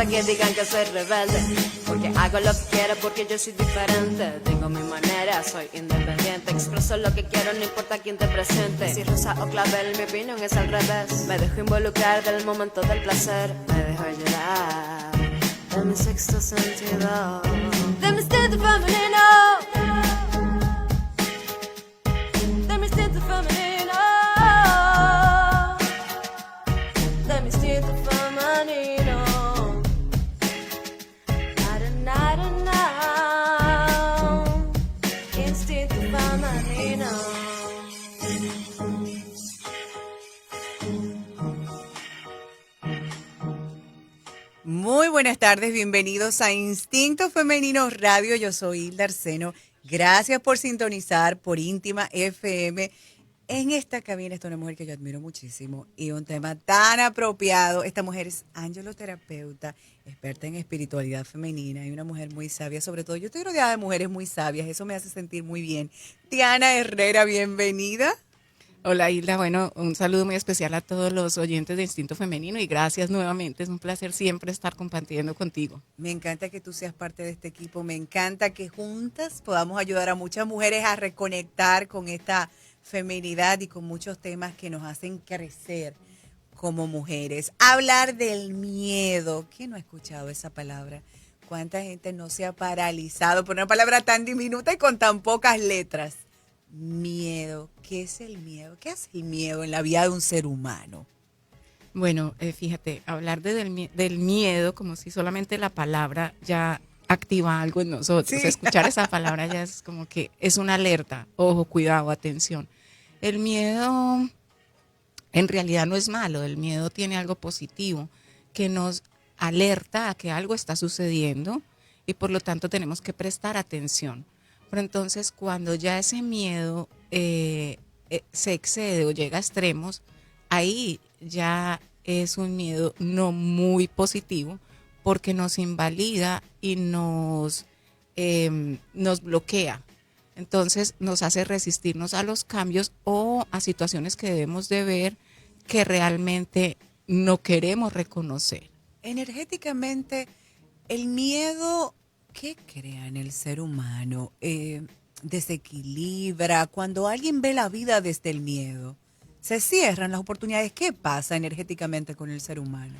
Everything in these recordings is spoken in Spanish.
importa que digan que soy rebelde, porque hago lo que quiero, porque yo soy diferente. Tengo mi manera, soy independiente, expreso lo que quiero, no importa quién te presente. Si rosa o clavel, mi opinión es al revés. Me dejo involucrar del momento del placer, me dejo llorar de mi sexto sentido, de mi instinto femenino, de mi instinto femenino, de mi instinto femenino. Instinto femenino. Muy buenas tardes, bienvenidos a Instinto Femenino Radio. Yo soy Hilda Arseno. Gracias por sintonizar por Íntima FM. En esta cabina está una mujer que yo admiro muchísimo y un tema tan apropiado. Esta mujer es angeloterapeuta, experta en espiritualidad femenina y una mujer muy sabia. Sobre todo, yo estoy rodeada de mujeres muy sabias, eso me hace sentir muy bien. Diana Herrera, bienvenida. Hola Hilda, bueno, un saludo muy especial a todos los oyentes de Instinto Femenino y gracias nuevamente, es un placer siempre estar compartiendo contigo. Me encanta que tú seas parte de este equipo, me encanta que juntas podamos ayudar a muchas mujeres a reconectar con esta feminidad y con muchos temas que nos hacen crecer como mujeres. Hablar del miedo, ¿quién no ha escuchado esa palabra? ¿Cuánta gente no se ha paralizado por una palabra tan diminuta y con tan pocas letras? Miedo, ¿qué es el miedo? ¿Qué hace el miedo en la vida de un ser humano? Bueno, fíjate, hablar del miedo como si solamente la palabra ya activa algo en nosotros. Sí. Escuchar esa palabra ya es como que es una alerta, ojo, cuidado, atención. El miedo en realidad no es malo, el miedo tiene algo positivo que nos alerta a que algo está sucediendo y por lo tanto tenemos que prestar atención. Pero entonces cuando ya ese miedo se excede o llega a extremos, ahí ya es un miedo no muy positivo porque nos invalida y nos bloquea. Entonces nos hace resistirnos a los cambios o a situaciones que debemos de ver que realmente no queremos reconocer. Energéticamente, el miedo, ¿qué crea en el ser humano? Desequilibra. Cuando alguien ve la vida desde el miedo, se cierran las oportunidades. ¿Qué pasa energéticamente con el ser humano?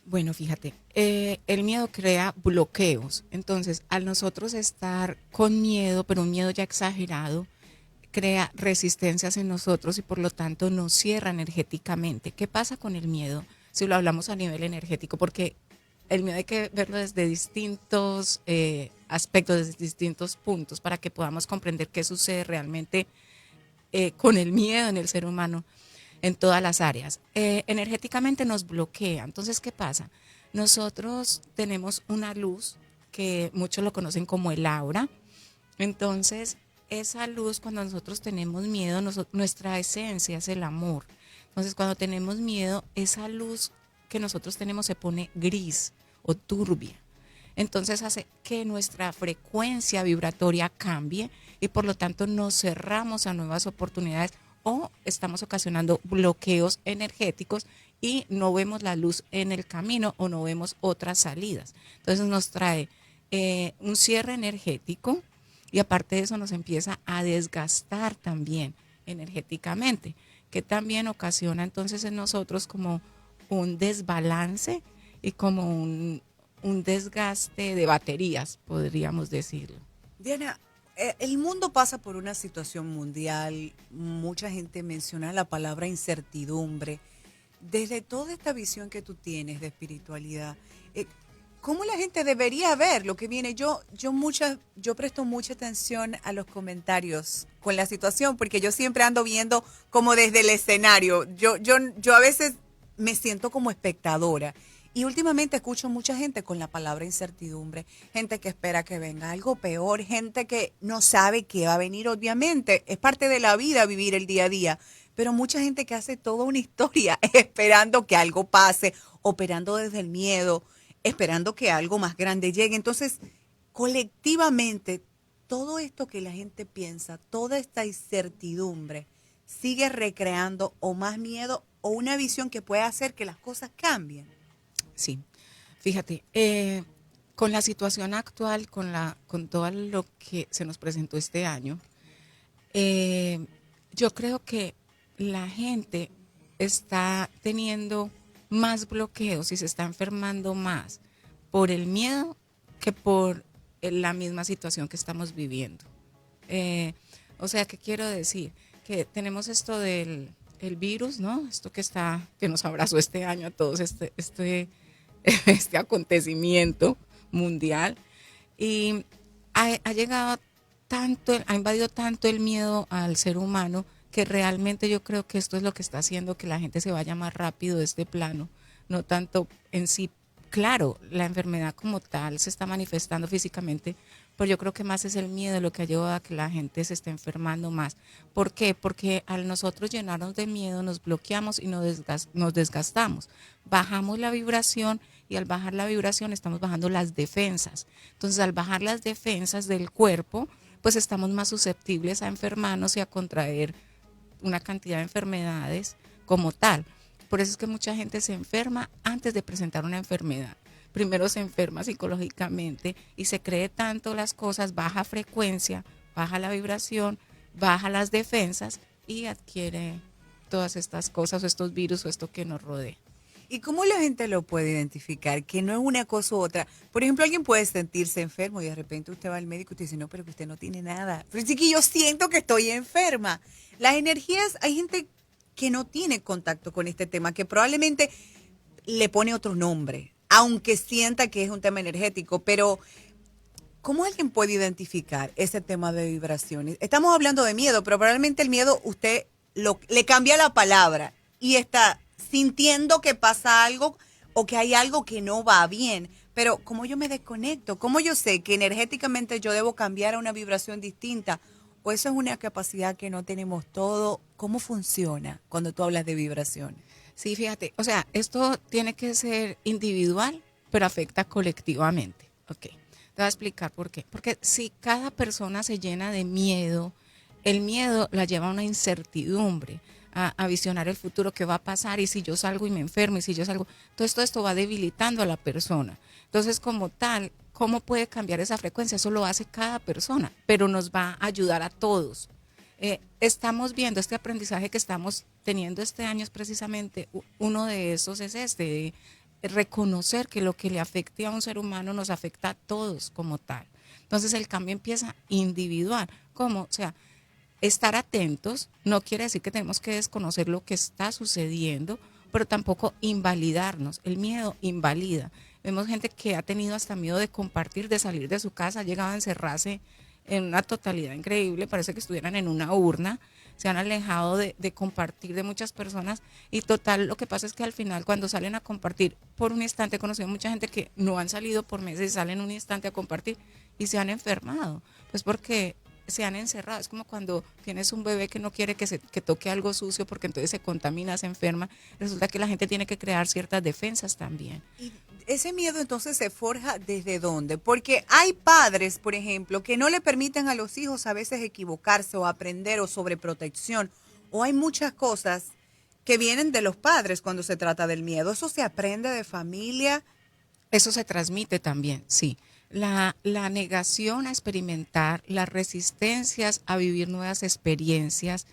Bueno, fíjate, el miedo crea bloqueos. Entonces, al nosotros estar con miedo, pero un miedo ya exagerado, crea resistencias en nosotros y por lo tanto nos cierra energéticamente. ¿Qué pasa con el miedo si lo hablamos a nivel energético? Porque el miedo hay que verlo desde distintos aspectos, desde distintos puntos, para que podamos comprender qué sucede realmente con el miedo en el ser humano en todas las áreas. Energéticamente nos bloquea. Entonces, ¿qué pasa? Nosotros tenemos una luz que muchos lo conocen como el aura. Entonces, esa luz, cuando nosotros tenemos miedo, nuestra esencia es el amor. Entonces, cuando tenemos miedo, esa luz que nosotros tenemos se pone gris o turbia. Entonces hace que nuestra frecuencia vibratoria cambie y por lo tanto nos cerramos a nuevas oportunidades o estamos ocasionando bloqueos energéticos y no vemos la luz en el camino o no vemos otras salidas. Entonces nos trae un cierre energético y aparte de eso nos empieza a desgastar también energéticamente, que también ocasiona entonces en nosotros como un desbalance y como un desgaste de baterías, podríamos decirlo. Diana, el mundo pasa por una situación mundial, mucha gente menciona la palabra incertidumbre. Desde toda esta visión que tú tienes de espiritualidad, ¿cómo la gente debería ver lo que viene? Yo presto mucha atención a los comentarios con la situación, porque yo siempre ando viendo como desde el escenario. Yo a veces me siento como espectadora. Y últimamente escucho mucha gente con la palabra incertidumbre, gente que espera que venga algo peor, gente que no sabe qué va a venir, obviamente. Es parte de la vida vivir el día a día, pero mucha gente que hace toda una historia esperando que algo pase, operando desde el miedo, esperando que algo más grande llegue. Entonces, colectivamente, todo esto que la gente piensa, toda esta incertidumbre, sigue recreando o más miedo o una visión que puede hacer que las cosas cambien. Sí. Fíjate, con la situación actual, con todo lo que se nos presentó este año, yo creo que la gente está teniendo más bloqueos y se está enfermando más por el miedo que por la misma situación que estamos viviendo. Eh, o sea, ¿qué quiero decir? Que tenemos esto del el virus, ¿no? Esto que nos abrazó este año a todos, este acontecimiento mundial. Y ha llegado tanto, ha invadido tanto el miedo al ser humano que realmente yo creo que esto es lo que está haciendo que la gente se vaya más rápido de este plano, no tanto en sí. Claro, la enfermedad como tal se está manifestando físicamente, pero yo creo que más es el miedo lo que ha llevado a que la gente se esté enfermando más. ¿Por qué? Porque al nosotros llenarnos de miedo nos bloqueamos y nos desgastamos. Bajamos la vibración y al bajar la vibración estamos bajando las defensas. Entonces, al bajar las defensas del cuerpo, pues estamos más susceptibles a enfermarnos y a contraer una cantidad de enfermedades como tal. Por eso es que mucha gente se enferma antes de presentar una enfermedad. Primero se enferma psicológicamente y se cree tanto las cosas, baja frecuencia, baja la vibración, baja las defensas y adquiere todas estas cosas o estos virus o esto que nos rodea. ¿Y cómo la gente lo puede identificar? Que no es una cosa u otra. Por ejemplo, alguien puede sentirse enfermo y de repente usted va al médico y usted dice, no, pero que usted no tiene nada. Pero sí que yo siento que estoy enferma. Las energías, hay gente que no tiene contacto con este tema, que probablemente le pone otro nombre, aunque sienta que es un tema energético, pero ¿cómo alguien puede identificar ese tema de vibraciones? Estamos hablando de miedo, pero probablemente el miedo usted le cambia la palabra y está sintiendo que pasa algo o que hay algo que no va bien. Pero ¿cómo yo me desconecto? ¿Cómo yo sé que energéticamente yo debo cambiar a una vibración distinta? ¿O eso es una capacidad que no tenemos todo? ¿Cómo funciona cuando tú hablas de vibraciones? Sí, fíjate, o sea, esto tiene que ser individual, pero afecta colectivamente. Ok, te voy a explicar por qué. Porque si cada persona se llena de miedo, el miedo la lleva a una incertidumbre, a visionar el futuro, qué va a pasar, y si yo salgo y me enfermo, y si yo salgo, todo esto va debilitando a la persona. Entonces, como tal, ¿cómo puede cambiar esa frecuencia? Eso lo hace cada persona, pero nos va a ayudar a todos. Estamos viendo este aprendizaje que estamos teniendo este año es precisamente uno de esos es de reconocer que lo que le afecte a un ser humano nos afecta a todos como tal. Entonces el cambio empieza individual. ¿Cómo? O sea, estar atentos no quiere decir que tenemos que desconocer lo que está sucediendo, pero tampoco invalidarnos. El miedo invalida. Vemos gente que ha tenido hasta miedo de compartir, de salir de su casa, ha llegado a encerrarse en una totalidad increíble, parece que estuvieran en una urna, se han alejado de compartir de muchas personas y total lo que pasa es que al final cuando salen a compartir por un instante, he conocido mucha gente que no han salido por meses y salen un instante a compartir y se han enfermado, pues porque se han encerrado. Es como cuando tienes un bebé que no quiere que toque algo sucio porque entonces se contamina, se enferma. Resulta que la gente tiene que crear ciertas defensas también. Y ese miedo entonces se forja ¿desde dónde? Porque hay padres, por ejemplo, que no le permiten a los hijos a veces equivocarse o aprender o sobreprotección. O hay muchas cosas que vienen de los padres cuando se trata del miedo. ¿Eso se aprende de familia? Eso se transmite también, sí. La negación a experimentar, las resistencias a vivir nuevas experiencias,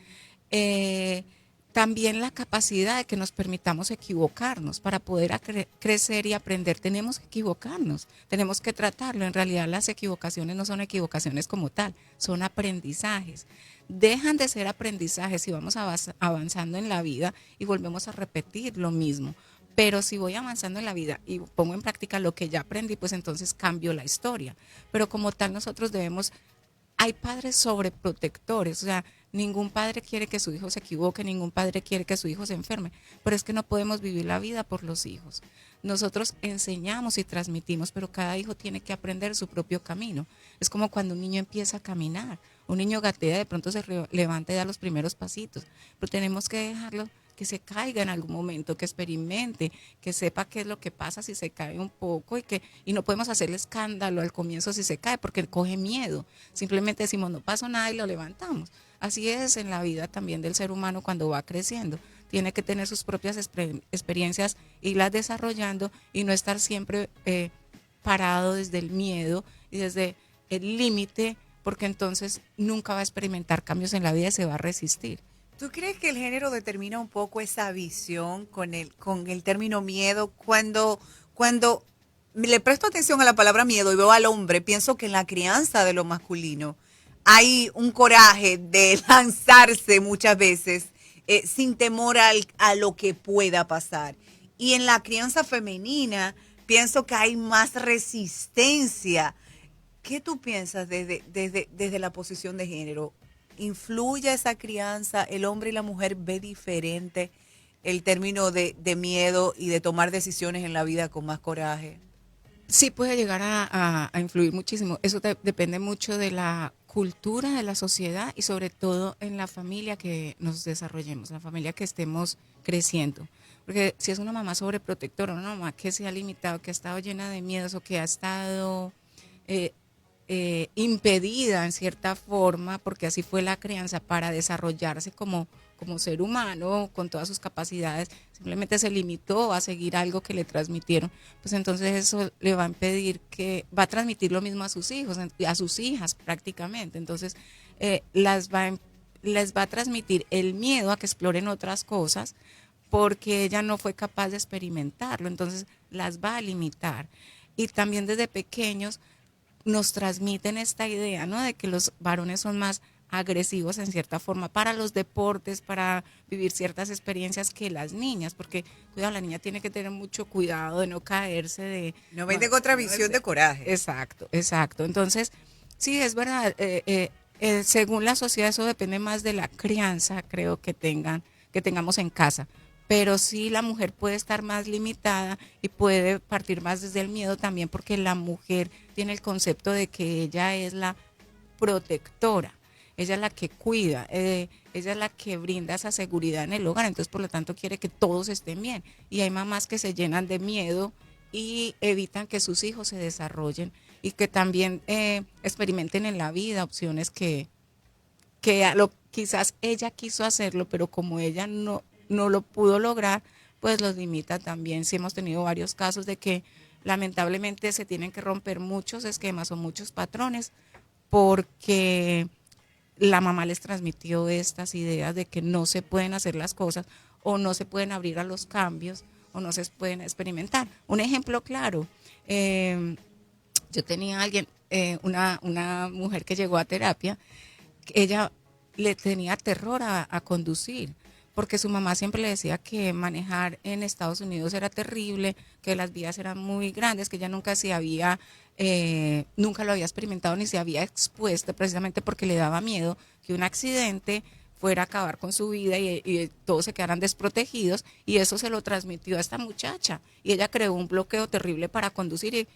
también la capacidad de que nos permitamos equivocarnos para poder crecer y aprender. Tenemos que equivocarnos, tenemos que tratarlo. En realidad las equivocaciones no son equivocaciones como tal, son aprendizajes. Dejan de ser aprendizajes y vamos avanzando en la vida y volvemos a repetir lo mismo. Pero si voy avanzando en la vida y pongo en práctica lo que ya aprendí, pues entonces cambio la historia. Pero como tal nosotros hay padres sobreprotectores, o sea, ningún padre quiere que su hijo se equivoque, ningún padre quiere que su hijo se enferme, pero es que no podemos vivir la vida por los hijos. Nosotros enseñamos y transmitimos, pero cada hijo tiene que aprender su propio camino. Es como cuando un niño empieza a caminar, un niño gatea, de pronto se levanta y da los primeros pasitos, pero tenemos que dejarlo que se caiga en algún momento, que experimente, que sepa qué es lo que pasa si se cae un poco y no podemos hacerle escándalo al comienzo si se cae porque coge miedo. Simplemente decimos no pasó nada y lo levantamos. Así es en la vida también del ser humano cuando va creciendo. tiene que tener sus propias experiencias, irlas desarrollando y no estar siempre parado desde el miedo y desde el límite, porque entonces nunca va a experimentar cambios en la vida y se va a resistir. ¿Tú crees que el género determina un poco esa visión con el término miedo? Cuando le presto atención a la palabra miedo y veo al hombre, pienso que en la crianza de lo masculino hay un coraje de lanzarse muchas veces sin temor a lo que pueda pasar. Y en la crianza femenina pienso que hay más resistencia. ¿Qué tú piensas desde la posición de género? ¿Influye esa crianza? ¿El hombre y la mujer ve diferente el término de miedo y de tomar decisiones en la vida con más coraje? Sí puede llegar a influir muchísimo. Eso depende mucho de la cultura de la sociedad y sobre todo en la familia que nos desarrollemos, la familia que estemos creciendo. Porque si es una mamá sobreprotectora, una mamá que se ha limitado, que ha estado llena de miedos o que ha estado impedida en cierta forma, porque así fue la crianza, para desarrollarse como ser humano con todas sus capacidades, simplemente se limitó a seguir algo que le transmitieron, pues entonces eso le va a impedir va a transmitir lo mismo a sus hijos, a sus hijas prácticamente. Entonces les va a transmitir el miedo a que exploren otras cosas porque ella no fue capaz de experimentarlo, entonces las va a limitar. Y también desde pequeños nos transmiten esta idea, ¿no?, de que los varones son más agresivos en cierta forma para los deportes, para vivir ciertas experiencias que las niñas, porque cuidado, la niña tiene que tener mucho cuidado de no caerse, No venden otra visión de coraje. Exacto, exacto. Entonces, sí, es verdad, según la sociedad eso depende más de la crianza, creo que tengamos en casa. Pero sí, la mujer puede estar más limitada y puede partir más desde el miedo también, porque la mujer tiene el concepto de que ella es la protectora, ella es la que cuida, ella es la que brinda esa seguridad en el hogar, entonces por lo tanto quiere que todos estén bien. Y hay mamás que se llenan de miedo y evitan que sus hijos se desarrollen y que también experimenten en la vida opciones que quizás ella quiso hacerlo, pero como ella no lo pudo lograr, pues los limita también. Sí, hemos tenido varios casos de que lamentablemente se tienen que romper muchos esquemas o muchos patrones porque la mamá les transmitió estas ideas de que no se pueden hacer las cosas o no se pueden abrir a los cambios o no se pueden experimentar. Un ejemplo claro, yo tenía una mujer que llegó a terapia, ella le tenía terror a conducir, porque su mamá siempre le decía que manejar en Estados Unidos era terrible, que las vías eran muy grandes, que ella nunca lo había experimentado ni se había expuesto, precisamente porque le daba miedo que un accidente fuera a acabar con su vida y todos se quedaran desprotegidos, y eso se lo transmitió a esta muchacha y ella creó un bloqueo terrible para conducir. Y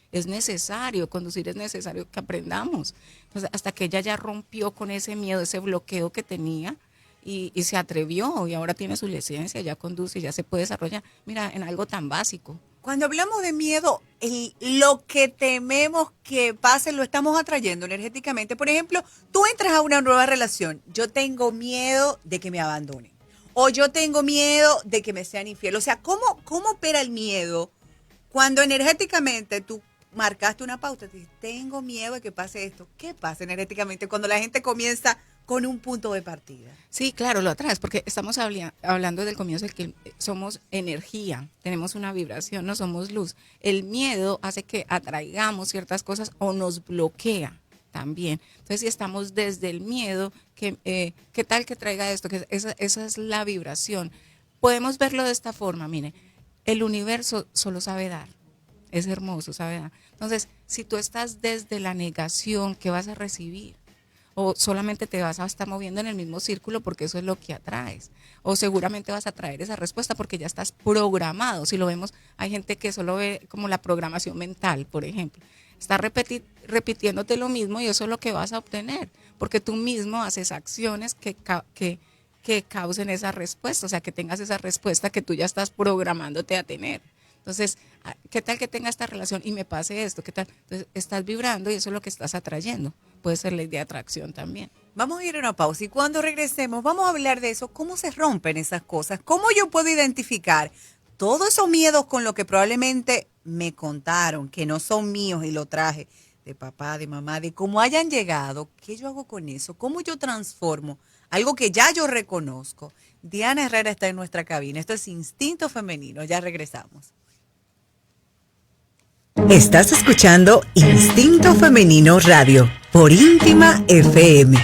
conducir es necesario que aprendamos. Entonces, hasta que ella ya rompió con ese miedo, ese bloqueo que tenía, y se atrevió y ahora tiene su licencia, ya conduce, ya se puede desarrollar, mira, en algo tan básico. Cuando hablamos de miedo, lo que tememos que pase lo estamos atrayendo energéticamente. Por ejemplo, tú entras a una nueva relación, yo tengo miedo de que me abandonen o yo tengo miedo de que me sean infiel. O sea, ¿cómo opera el miedo cuando energéticamente tú marcaste una pauta? Te dices, tengo miedo de que pase esto. ¿Qué pasa energéticamente cuando la gente comienza con un punto de partida? Sí, claro, lo atraes, porque estamos hablando del comienzo de que somos energía, tenemos una vibración, no somos luz. El miedo hace que atraigamos ciertas cosas o nos bloquea también. Entonces, si estamos desde el miedo, ¿qué tal que traiga esto? Que esa es la vibración. Podemos verlo de esta forma, mire, el universo solo sabe dar, es hermoso, sabe dar. Entonces, si tú estás desde la negación, ¿qué vas a recibir? O solamente te vas a estar moviendo en el mismo círculo porque eso es lo que atraes. O seguramente vas a traer esa respuesta porque ya estás programado. Si lo vemos, hay gente que solo ve como la programación mental, por ejemplo. Está repitiéndote lo mismo y eso es lo que vas a obtener. Porque tú mismo haces acciones que causen esa respuesta. O sea, que tengas esa respuesta que tú ya estás programándote a tener. Entonces, ¿qué tal que tenga esta relación y me pase esto? ¿Qué tal? Entonces, estás vibrando y eso es lo que estás atrayendo. Puede ser ley de atracción también. Vamos a ir a una pausa y cuando regresemos vamos a hablar de eso, cómo se rompen esas cosas, cómo yo puedo identificar todos esos miedos con lo que probablemente me contaron, que no son míos y lo traje de papá, de mamá, de cómo hayan llegado, qué yo hago con eso, cómo yo transformo algo que ya yo reconozco. Diana Herrera está en nuestra cabina, esto es Instinto Femenino, ya regresamos. Estás escuchando Instinto Femenino Radio por Íntima FM.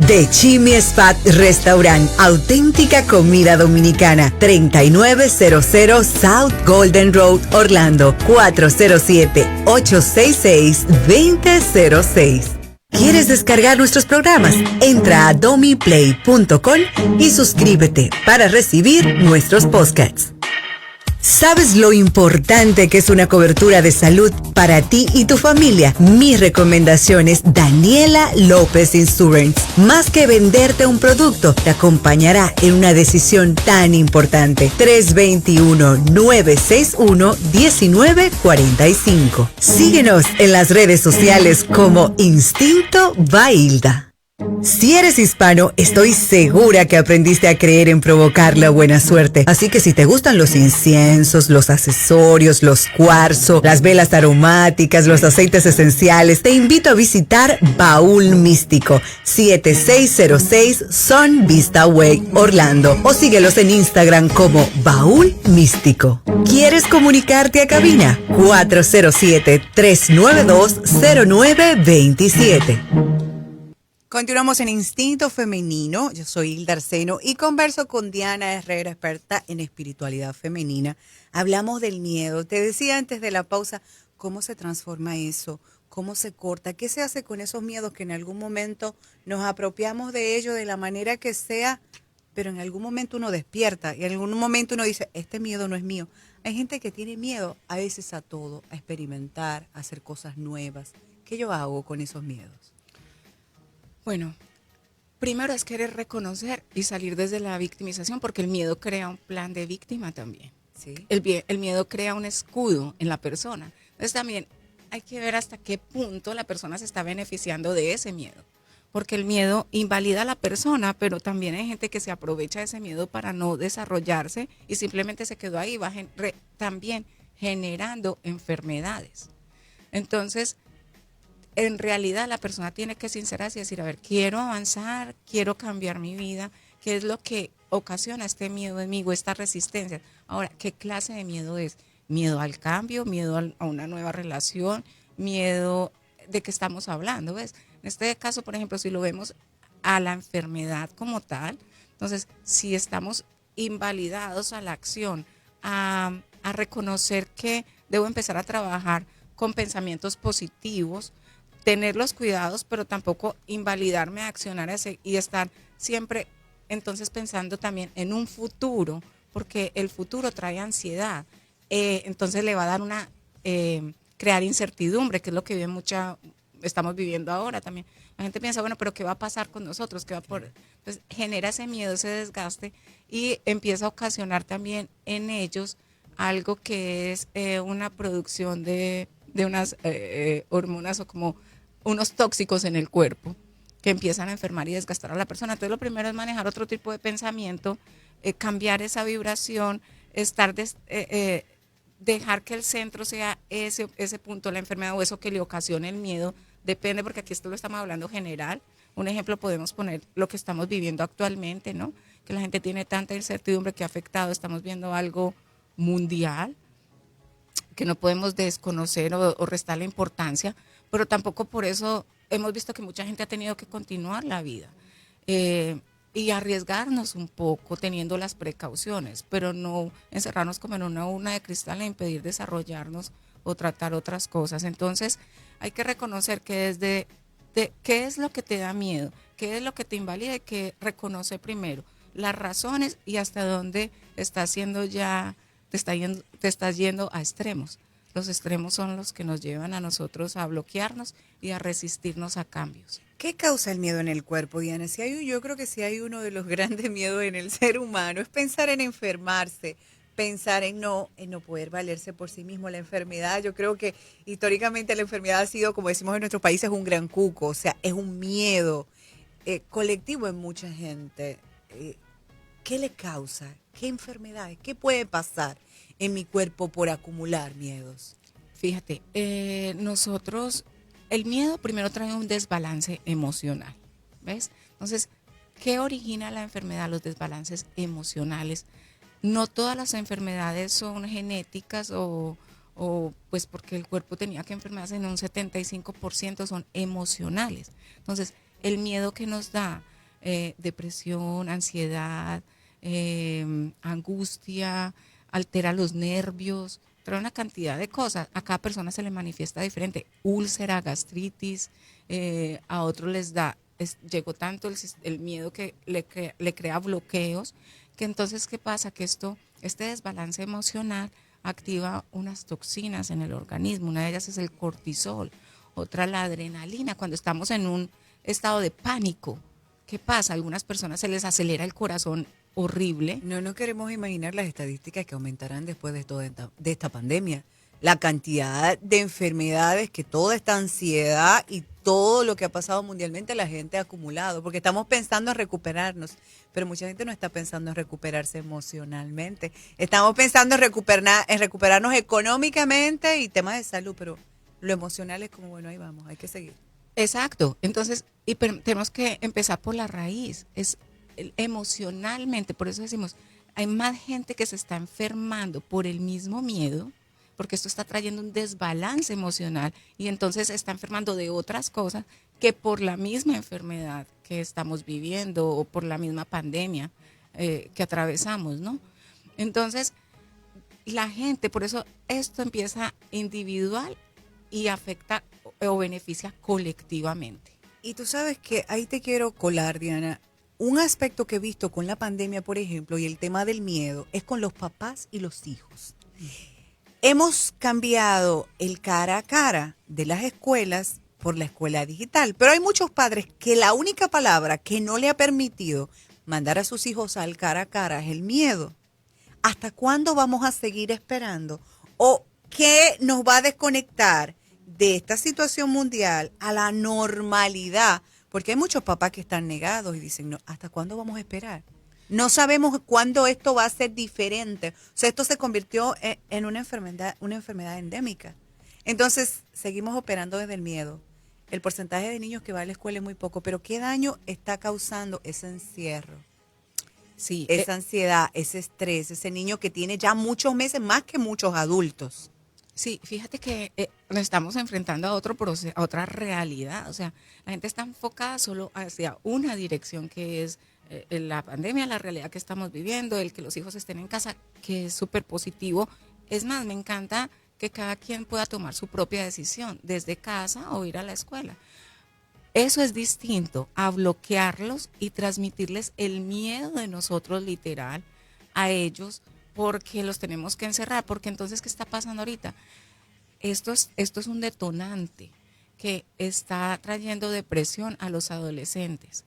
The Chimney Spot Restaurant, auténtica comida dominicana, 3900 South Golden Road, Orlando, 407-866-2006. ¿Quieres descargar nuestros programas? Entra a domiplay.com y suscríbete para recibir nuestros podcasts. ¿Sabes lo importante que es una cobertura de salud para ti y tu familia? Mi recomendación es Daniela López Insurance. Más que venderte un producto, te acompañará en una decisión tan importante. 321-961-1945. Síguenos en las redes sociales como Instinto Bailda. Si eres hispano, estoy segura que aprendiste a creer en provocar la buena suerte. Así que si te gustan los inciensos, los accesorios, los cuarzos, las velas aromáticas, los aceites esenciales, te invito a visitar Baúl Místico, 7606 Sun Vista Way, Orlando, o síguelos en Instagram como Baúl Místico. ¿Quieres comunicarte a cabina? 407-392-0927. Continuamos en Instinto Femenino. Yo soy Hilda Arseno y converso con Diana Herrera, experta en espiritualidad femenina. Hablamos del miedo. Te decía antes de la pausa cómo se transforma eso, cómo se corta, qué se hace con esos miedos que en algún momento nos apropiamos de ellos de la manera que sea, pero en algún momento uno despierta y en algún momento uno dice, este miedo no es mío. Hay gente que tiene miedo a veces a todo, a experimentar, a hacer cosas nuevas. ¿Qué yo hago con esos miedos? Bueno, primero es querer reconocer y salir desde la victimización, porque el miedo crea un plan de víctima también. Sí. El miedo crea un escudo en la persona. Entonces también hay que ver hasta qué punto la persona se está beneficiando de ese miedo. Porque el miedo invalida a la persona, pero también hay gente que se aprovecha de ese miedo para no desarrollarse y simplemente se quedó ahí, va también generando enfermedades. Entonces, en realidad la persona tiene que sincerarse y decir, a ver, quiero avanzar, quiero cambiar mi vida, ¿qué es lo que ocasiona este miedo en mí o esta resistencia? Ahora, ¿qué clase de miedo es? Miedo al cambio, miedo a una nueva relación, miedo de qué estamos hablando, ¿ves? En este caso, por ejemplo, si lo vemos a la enfermedad como tal, entonces, si estamos invalidados a la acción, a reconocer que debo empezar a trabajar con pensamientos positivos, tener los cuidados, pero tampoco invalidarme a accionar y estar siempre entonces pensando también en un futuro, porque el futuro trae ansiedad, entonces le va a dar crear incertidumbre, que es lo que estamos viviendo ahora también. La gente piensa, bueno, pero ¿qué va a pasar con nosotros? Entonces genera ese miedo, ese desgaste y empieza a ocasionar también en ellos algo que es una producción de unas hormonas o como unos tóxicos en el cuerpo que empiezan a enfermar y desgastar a la persona. Entonces lo primero es manejar otro tipo de pensamiento, cambiar esa vibración, dejar que el centro sea ese punto de la enfermedad o eso que le ocasione el miedo. Depende, porque aquí esto lo estamos hablando general. Un ejemplo podemos poner lo que estamos viviendo actualmente, ¿no? Que la gente tiene tanta incertidumbre que ha afectado, estamos viendo algo mundial que no podemos desconocer o restarle importancia, pero tampoco por eso hemos visto que mucha gente ha tenido que continuar la vida y arriesgarnos un poco teniendo las precauciones, pero no encerrarnos como en una urna de cristal e impedir desarrollarnos o tratar otras cosas. Entonces hay que reconocer que qué es lo que te da miedo, qué es lo que te invalida y que reconoce primero las razones y hasta dónde estás yendo a extremos. Los extremos son los que nos llevan a nosotros a bloquearnos y a resistirnos a cambios. ¿Qué causa el miedo en el cuerpo, Diana? Yo creo que si hay uno de los grandes miedos en el ser humano es pensar en enfermarse, pensar en no poder valerse por sí mismo. La enfermedad, yo creo que históricamente la enfermedad ha sido, como decimos en nuestros países, un gran cuco, o sea, es un miedo. colectivo en mucha gente. ¿Qué le causa? ¿Qué enfermedades? ¿Qué puede pasar en mi cuerpo por acumular miedos? Fíjate, nosotros, el miedo primero trae un desbalance emocional, ¿ves? Entonces, ¿qué origina la enfermedad? Los desbalances emocionales. No todas las enfermedades son genéticas o pues porque el cuerpo tenía que enfermarse, en un 75% son emocionales. Entonces, el miedo que nos da depresión, ansiedad, angustia, altera los nervios, trae una cantidad de cosas. A cada persona se le manifiesta diferente. Úlcera, gastritis, a otros les da, llegó tanto el miedo que le crea bloqueos, que entonces, ¿qué pasa? Que este desbalance emocional activa unas toxinas en el organismo. Una de ellas es el cortisol, otra la adrenalina. Cuando estamos en un estado de pánico, ¿qué pasa? A algunas personas se les acelera el corazón horrible. No queremos imaginar las estadísticas que aumentarán después de esta pandemia. La cantidad de enfermedades que toda esta ansiedad y todo lo que ha pasado mundialmente la gente ha acumulado, porque estamos pensando en recuperarnos, pero mucha gente no está pensando en recuperarse emocionalmente. Estamos pensando en recuperarnos económicamente y temas de salud, pero lo emocional es como, bueno, ahí vamos, hay que seguir. Exacto. Entonces, tenemos que empezar por la raíz. Es emocionalmente, por eso decimos, hay más gente que se está enfermando por el mismo miedo, porque esto está trayendo un desbalance emocional y entonces está enfermando de otras cosas que por la misma enfermedad que estamos viviendo o por la misma pandemia que atravesamos, ¿no? Entonces, la gente, por eso esto empieza individual y afecta o beneficia colectivamente. Y tú sabes que ahí te quiero colar, Diana. Un aspecto que he visto con la pandemia, por ejemplo, y el tema del miedo, es con los papás y los hijos. Hemos cambiado el cara a cara de las escuelas por la escuela digital, pero hay muchos padres que la única palabra que no le ha permitido mandar a sus hijos al cara a cara es el miedo. ¿Hasta cuándo vamos a seguir esperando? ¿O qué nos va a desconectar de esta situación mundial a la normalidad? Porque hay muchos papás que están negados y dicen, no, ¿hasta cuándo vamos a esperar? No sabemos cuándo esto va a ser diferente. O sea, esto se convirtió en una enfermedad endémica. Entonces, seguimos operando desde el miedo. El porcentaje de niños que va a la escuela es muy poco, pero ¿qué daño está causando ese encierro? Sí, Esa ansiedad, ese estrés, ese niño que tiene ya muchos meses más que muchos adultos. sí, fíjate que nos estamos enfrentando a otro proceso, a otra realidad. O sea, la gente está enfocada solo hacia una dirección, que es la pandemia, la realidad que estamos viviendo, el que los hijos estén en casa, que es súper positivo. Es más, me encanta que cada quien pueda tomar su propia decisión, desde casa o ir a la escuela. Eso es distinto a bloquearlos y transmitirles el miedo de nosotros literal a ellos, porque los tenemos que encerrar. Porque entonces, ¿qué está pasando ahorita? Esto es un detonante que está trayendo depresión a los adolescentes.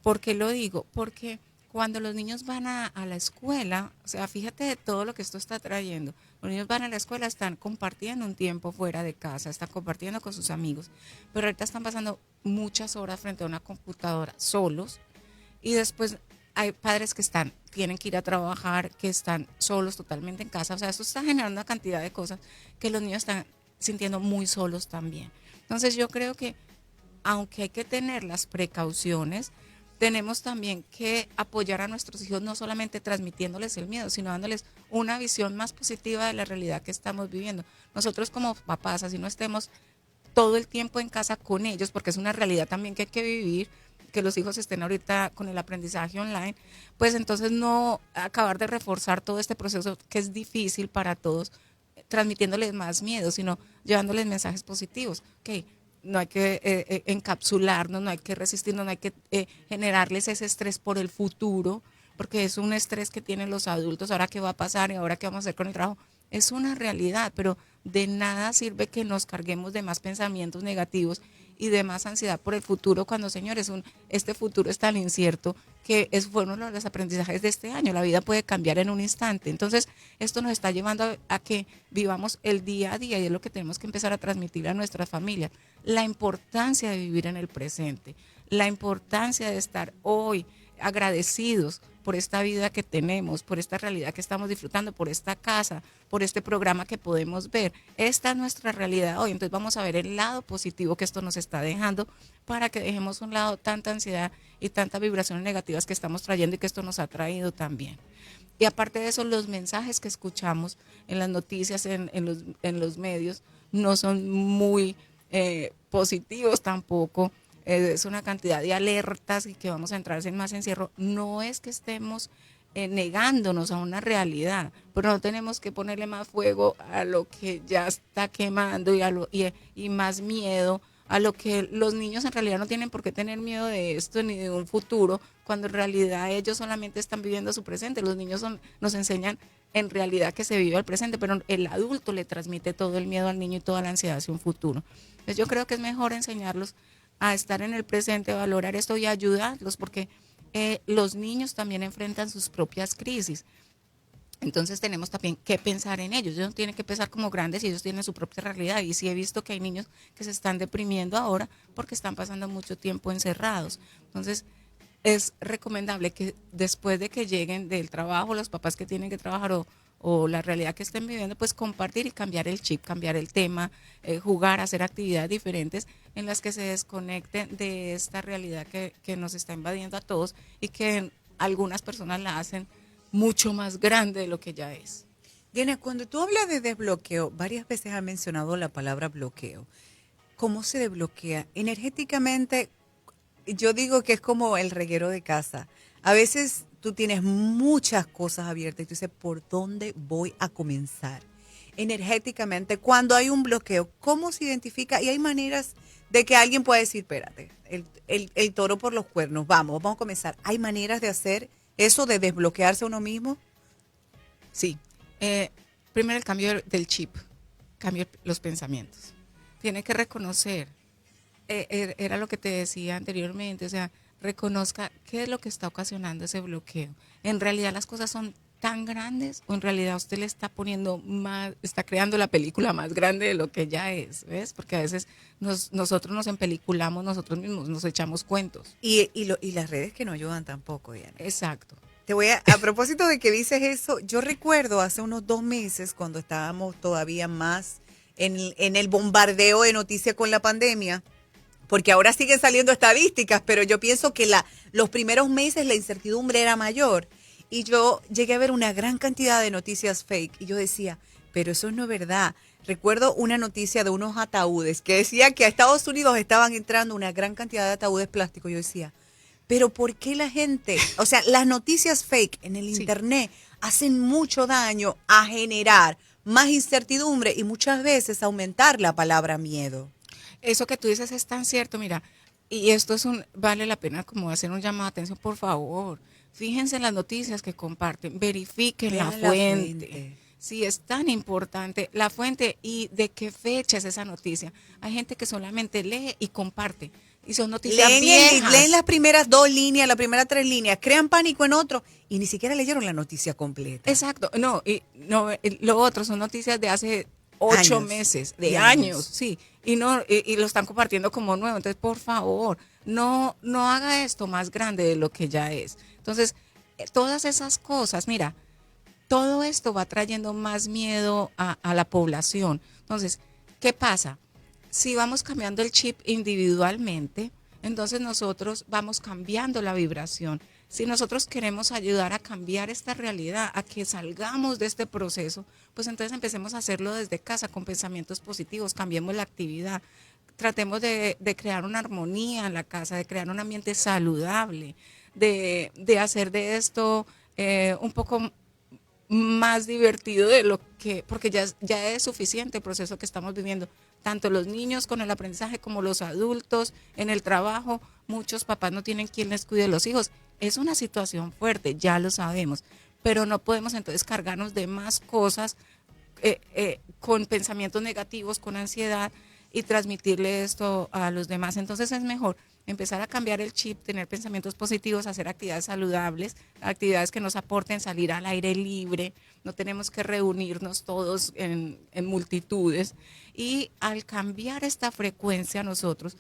¿Por qué lo digo? Porque cuando los niños van a la escuela, o sea, fíjate de todo lo que esto está trayendo. Los niños van a la escuela, están compartiendo un tiempo fuera de casa, están compartiendo con sus amigos, pero ahorita están pasando muchas horas frente a una computadora solos, y después hay padres que tienen que ir a trabajar, que están solos totalmente en casa. O sea, esto está generando una cantidad de cosas que los niños están sintiendo muy solos también. Entonces yo creo que aunque hay que tener las precauciones, tenemos también que apoyar a nuestros hijos, no solamente transmitiéndoles el miedo, sino dándoles una visión más positiva de la realidad que estamos viviendo. Nosotros como papás, así no estemos todo el tiempo en casa con ellos, porque es una realidad también que hay que vivir, que los hijos estén ahorita con el aprendizaje online, pues entonces no acabar de reforzar todo este proceso que es difícil para todos, transmitiéndoles más miedo, sino llevándoles mensajes positivos. Okay, no hay que encapsularnos, no hay que resistirnos, no hay que generarles ese estrés por el futuro, porque es un estrés que tienen los adultos. Ahora qué va a pasar y ahora qué vamos a hacer con el trabajo. Es una realidad, pero De nada sirve que nos carguemos de más pensamientos negativos y de más ansiedad por el futuro, cuando, señores, este futuro es tan incierto que fue uno de los aprendizajes de este año. La vida puede cambiar en un instante. Entonces, esto nos está llevando a que vivamos el día a día, y es lo que tenemos que empezar a transmitir a nuestras familias. La importancia de vivir en el presente, la importancia de estar hoy agradecidos por esta vida que tenemos, por esta realidad que estamos disfrutando, por esta casa, por este programa que podemos ver. Esta es nuestra realidad hoy. Entonces vamos a ver el lado positivo que esto nos está dejando, para que dejemos a un lado tanta ansiedad y tantas vibraciones negativas que estamos trayendo y que esto nos ha traído también. Y aparte de eso, los mensajes que escuchamos en las noticias, en los medios, no son muy positivos tampoco. Es una cantidad de alertas y que vamos a entrar en más encierro. No es que estemos negándonos a una realidad, pero no tenemos que ponerle más fuego a lo que ya está quemando y más miedo a lo que los niños en realidad no tienen por qué tener miedo de esto ni de un futuro, cuando en realidad ellos solamente están viviendo su presente. Los niños nos enseñan en realidad que se vive el presente, pero el adulto le transmite todo el miedo al niño y toda la ansiedad hacia un futuro. Entonces yo creo que es mejor enseñarlos a estar en el presente, a valorar esto y a ayudarlos, porque los niños también enfrentan sus propias crisis. Entonces tenemos también que pensar en ellos. Ellos no tienen que pensar como grandes y ellos tienen su propia realidad. Y sí he visto que hay niños que se están deprimiendo ahora porque están pasando mucho tiempo encerrados. Entonces es recomendable que después de que lleguen del trabajo, los papás que tienen que trabajar o la realidad que estén viviendo, pues compartir y cambiar el chip, cambiar el tema, jugar, hacer actividades diferentes en las que se desconecten de esta realidad que nos está invadiendo a todos y que algunas personas la hacen mucho más grande de lo que ya es. Diana, cuando tú hablas de desbloqueo, varias veces has mencionado la palabra bloqueo. ¿Cómo se desbloquea? Energéticamente, yo digo que es como el reguero de casa. A veces tú tienes muchas cosas abiertas y tú dices, ¿por dónde voy a comenzar? Energéticamente, cuando hay un bloqueo, ¿cómo se identifica? Y hay maneras de que alguien pueda decir, espérate, el toro por los cuernos, vamos a comenzar. ¿Hay maneras de hacer eso, de desbloquearse uno mismo? Sí. Primero el cambio del chip, cambio los pensamientos. Tiene que reconocer, era lo que te decía anteriormente, o sea, reconozca qué es lo que está ocasionando ese bloqueo. En realidad las cosas son tan grandes, o en realidad usted le está poniendo más, está creando la película más grande de lo que ya es, ¿ves? Porque a veces nosotros nos empeliculamos nosotros mismos, nos echamos cuentos. Y las redes que no ayudan tampoco, Diana. Exacto. Te voy a propósito de que dices eso, yo recuerdo hace unos 2 meses cuando estábamos todavía más en el bombardeo de noticias con la pandemia, porque ahora siguen saliendo estadísticas, pero yo pienso que los primeros meses la incertidumbre era mayor y yo llegué a ver una gran cantidad de noticias fake y yo decía, pero eso no es verdad. Recuerdo una noticia de unos ataúdes que decía que a Estados Unidos estaban entrando una gran cantidad de ataúdes plásticos. Yo decía, pero ¿por qué la gente, o sea, las noticias fake en el internet hacen mucho daño a generar más incertidumbre y muchas veces aumentar la palabra miedo? Eso que tú dices es tan cierto, mira, y esto vale la pena como hacer un llamado de atención, por favor. Fíjense en las noticias que comparten, verifiquen Vean la la fuente. fuente. Sí, es tan importante la fuente y de qué fecha es esa noticia. Hay gente que solamente lee y comparte. Y son noticias viejas. Leen las primeras 2 líneas, las primeras 3 líneas, crean pánico en otro y ni siquiera leyeron la noticia completa. Exacto. No, lo otro son noticias de hace 8 Años. meses, De de años. años, sí. Y lo están compartiendo como nuevo. Entonces, por favor, no haga esto más grande de lo que ya es. Entonces, todas esas cosas, mira, todo esto va trayendo más miedo a la población. Entonces, ¿qué pasa? Si vamos cambiando el chip individualmente, entonces nosotros vamos cambiando la vibración. Si nosotros queremos ayudar a cambiar esta realidad, a que salgamos de este proceso, pues entonces empecemos a hacerlo desde casa con pensamientos positivos, cambiemos la actividad, tratemos de crear una armonía en la casa, de crear un ambiente saludable, de hacer de esto un poco más divertido de lo que, porque ya es suficiente el proceso que estamos viviendo, tanto los niños con el aprendizaje como los adultos en el trabajo. Muchos papás no tienen quien les cuide a los hijos. Es una situación fuerte, ya lo sabemos, pero no podemos entonces cargarnos de más cosas con pensamientos negativos, con ansiedad y transmitirle esto a los demás. Entonces es mejor empezar a cambiar el chip, tener pensamientos positivos, hacer actividades saludables, actividades que nos aporten salir al aire libre, no tenemos que reunirnos todos en multitudes. Y al cambiar esta frecuencia nosotros,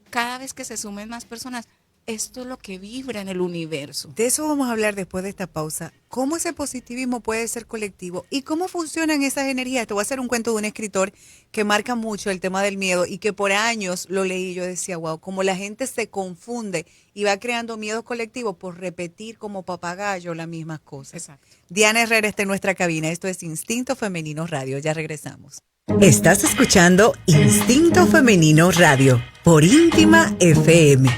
cada vez que se sumen más personas, esto es lo que vibra en el universo. De eso vamos a hablar después de esta pausa. ¿Cómo ese positivismo puede ser colectivo? ¿Y cómo funcionan esas energías? Te voy a hacer un cuento de un escritor que marca mucho el tema del miedo y que por años lo leí y yo decía, wow, como la gente se confunde y va creando miedos colectivos por repetir como papagayo las mismas cosas. Exacto. Diana Herrera está en nuestra cabina. Esto es Instinto Femenino Radio. Ya regresamos. Estás escuchando Instinto Femenino Radio por Íntima FM.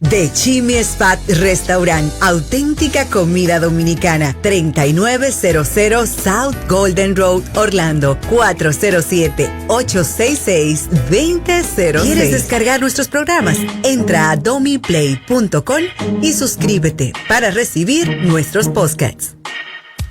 The Chimmy Spot Restaurant, auténtica comida dominicana, 3900 South Golden Road, Orlando, 407-866-2006. ¿Quieres descargar nuestros programas? Entra a domiplay.com y suscríbete para recibir nuestros podcasts.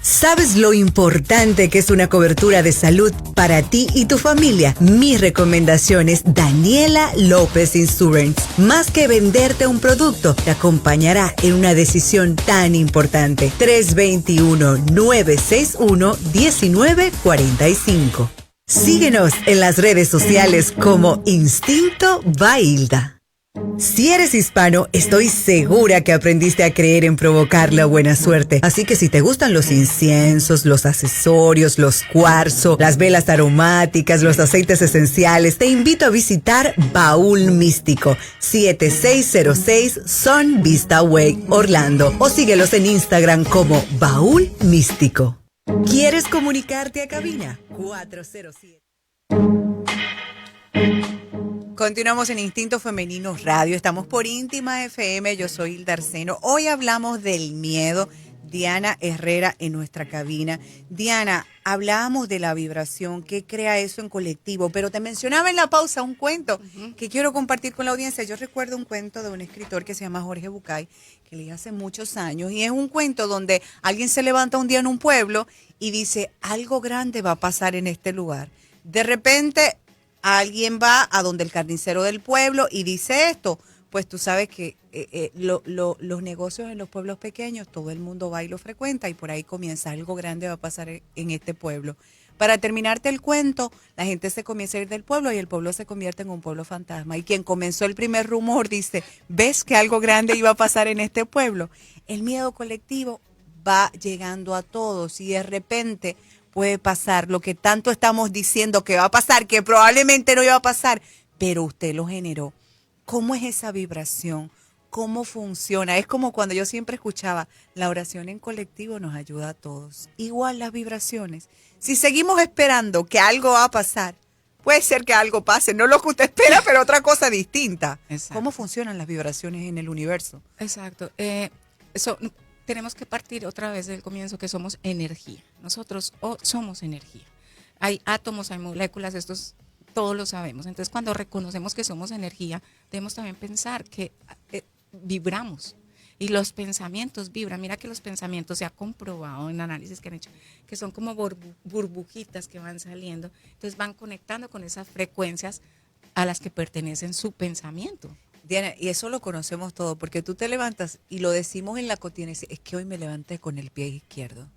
¿Sabes lo importante que es una cobertura de salud para ti y tu familia? Mi recomendación es Daniela López Insurance. Más que venderte un producto, te acompañará en una decisión tan importante. 321-961-1945. Síguenos en las redes sociales como Instinto Bailda. Si eres hispano, estoy segura que aprendiste a creer en provocar la buena suerte. Así que si te gustan los inciensos, los accesorios, los cuarzos, las velas aromáticas, los aceites esenciales, te invito a visitar Baúl Místico, 7606 Sun Vista Way, Orlando, o síguelos en Instagram como Baúl Místico. ¿Quieres comunicarte a cabina? 407. Continuamos en Instinto Femenino Radio. Estamos por Íntima FM. Yo soy Hilda Arseno. Hoy hablamos del miedo. Diana Herrera en nuestra cabina. Diana, hablábamos de la vibración, qué crea eso en colectivo, pero te mencionaba en la pausa un cuento que quiero compartir con la audiencia. Yo recuerdo un cuento de un escritor que se llama Jorge Bucay, que leí hace muchos años, y es un cuento donde alguien se levanta un día en un pueblo y dice, algo grande va a pasar en este lugar. De repente, alguien va a donde el carnicero del pueblo y dice esto. Pues tú sabes que los negocios en los pueblos pequeños, todo el mundo va y lo frecuenta y por ahí comienza, algo grande va a pasar en este pueblo. Para terminarte el cuento, la gente se comienza a ir del pueblo y el pueblo se convierte en un pueblo fantasma. Y quien comenzó el primer rumor dice, ¿ves que algo grande iba a pasar en este pueblo? El miedo colectivo va llegando a todos y de repente puede pasar lo que tanto estamos diciendo que va a pasar, que probablemente no iba a pasar, pero usted lo generó. ¿Cómo es esa vibración? ¿Cómo funciona? Es como cuando yo siempre escuchaba, la oración en colectivo nos ayuda a todos. Igual las vibraciones. Si seguimos esperando que algo va a pasar, puede ser que algo pase, no lo que usted espera, pero otra cosa distinta. Exacto. ¿Cómo funcionan las vibraciones en el universo? Exacto. Tenemos que partir otra vez del comienzo que somos energía. Nosotros somos energía. Hay átomos, hay moléculas, todos lo sabemos. Entonces, cuando reconocemos que somos energía, debemos también pensar que vibramos. Y los pensamientos vibran. Mira que los pensamientos se ha comprobado en análisis que han hecho, que son como burbujitas que van saliendo. Entonces, van conectando con esas frecuencias a las que pertenecen su pensamiento. Diana, y eso lo conocemos todo, porque tú te levantas y lo decimos en la cotidiana, es que hoy me levanté con el pie izquierdo.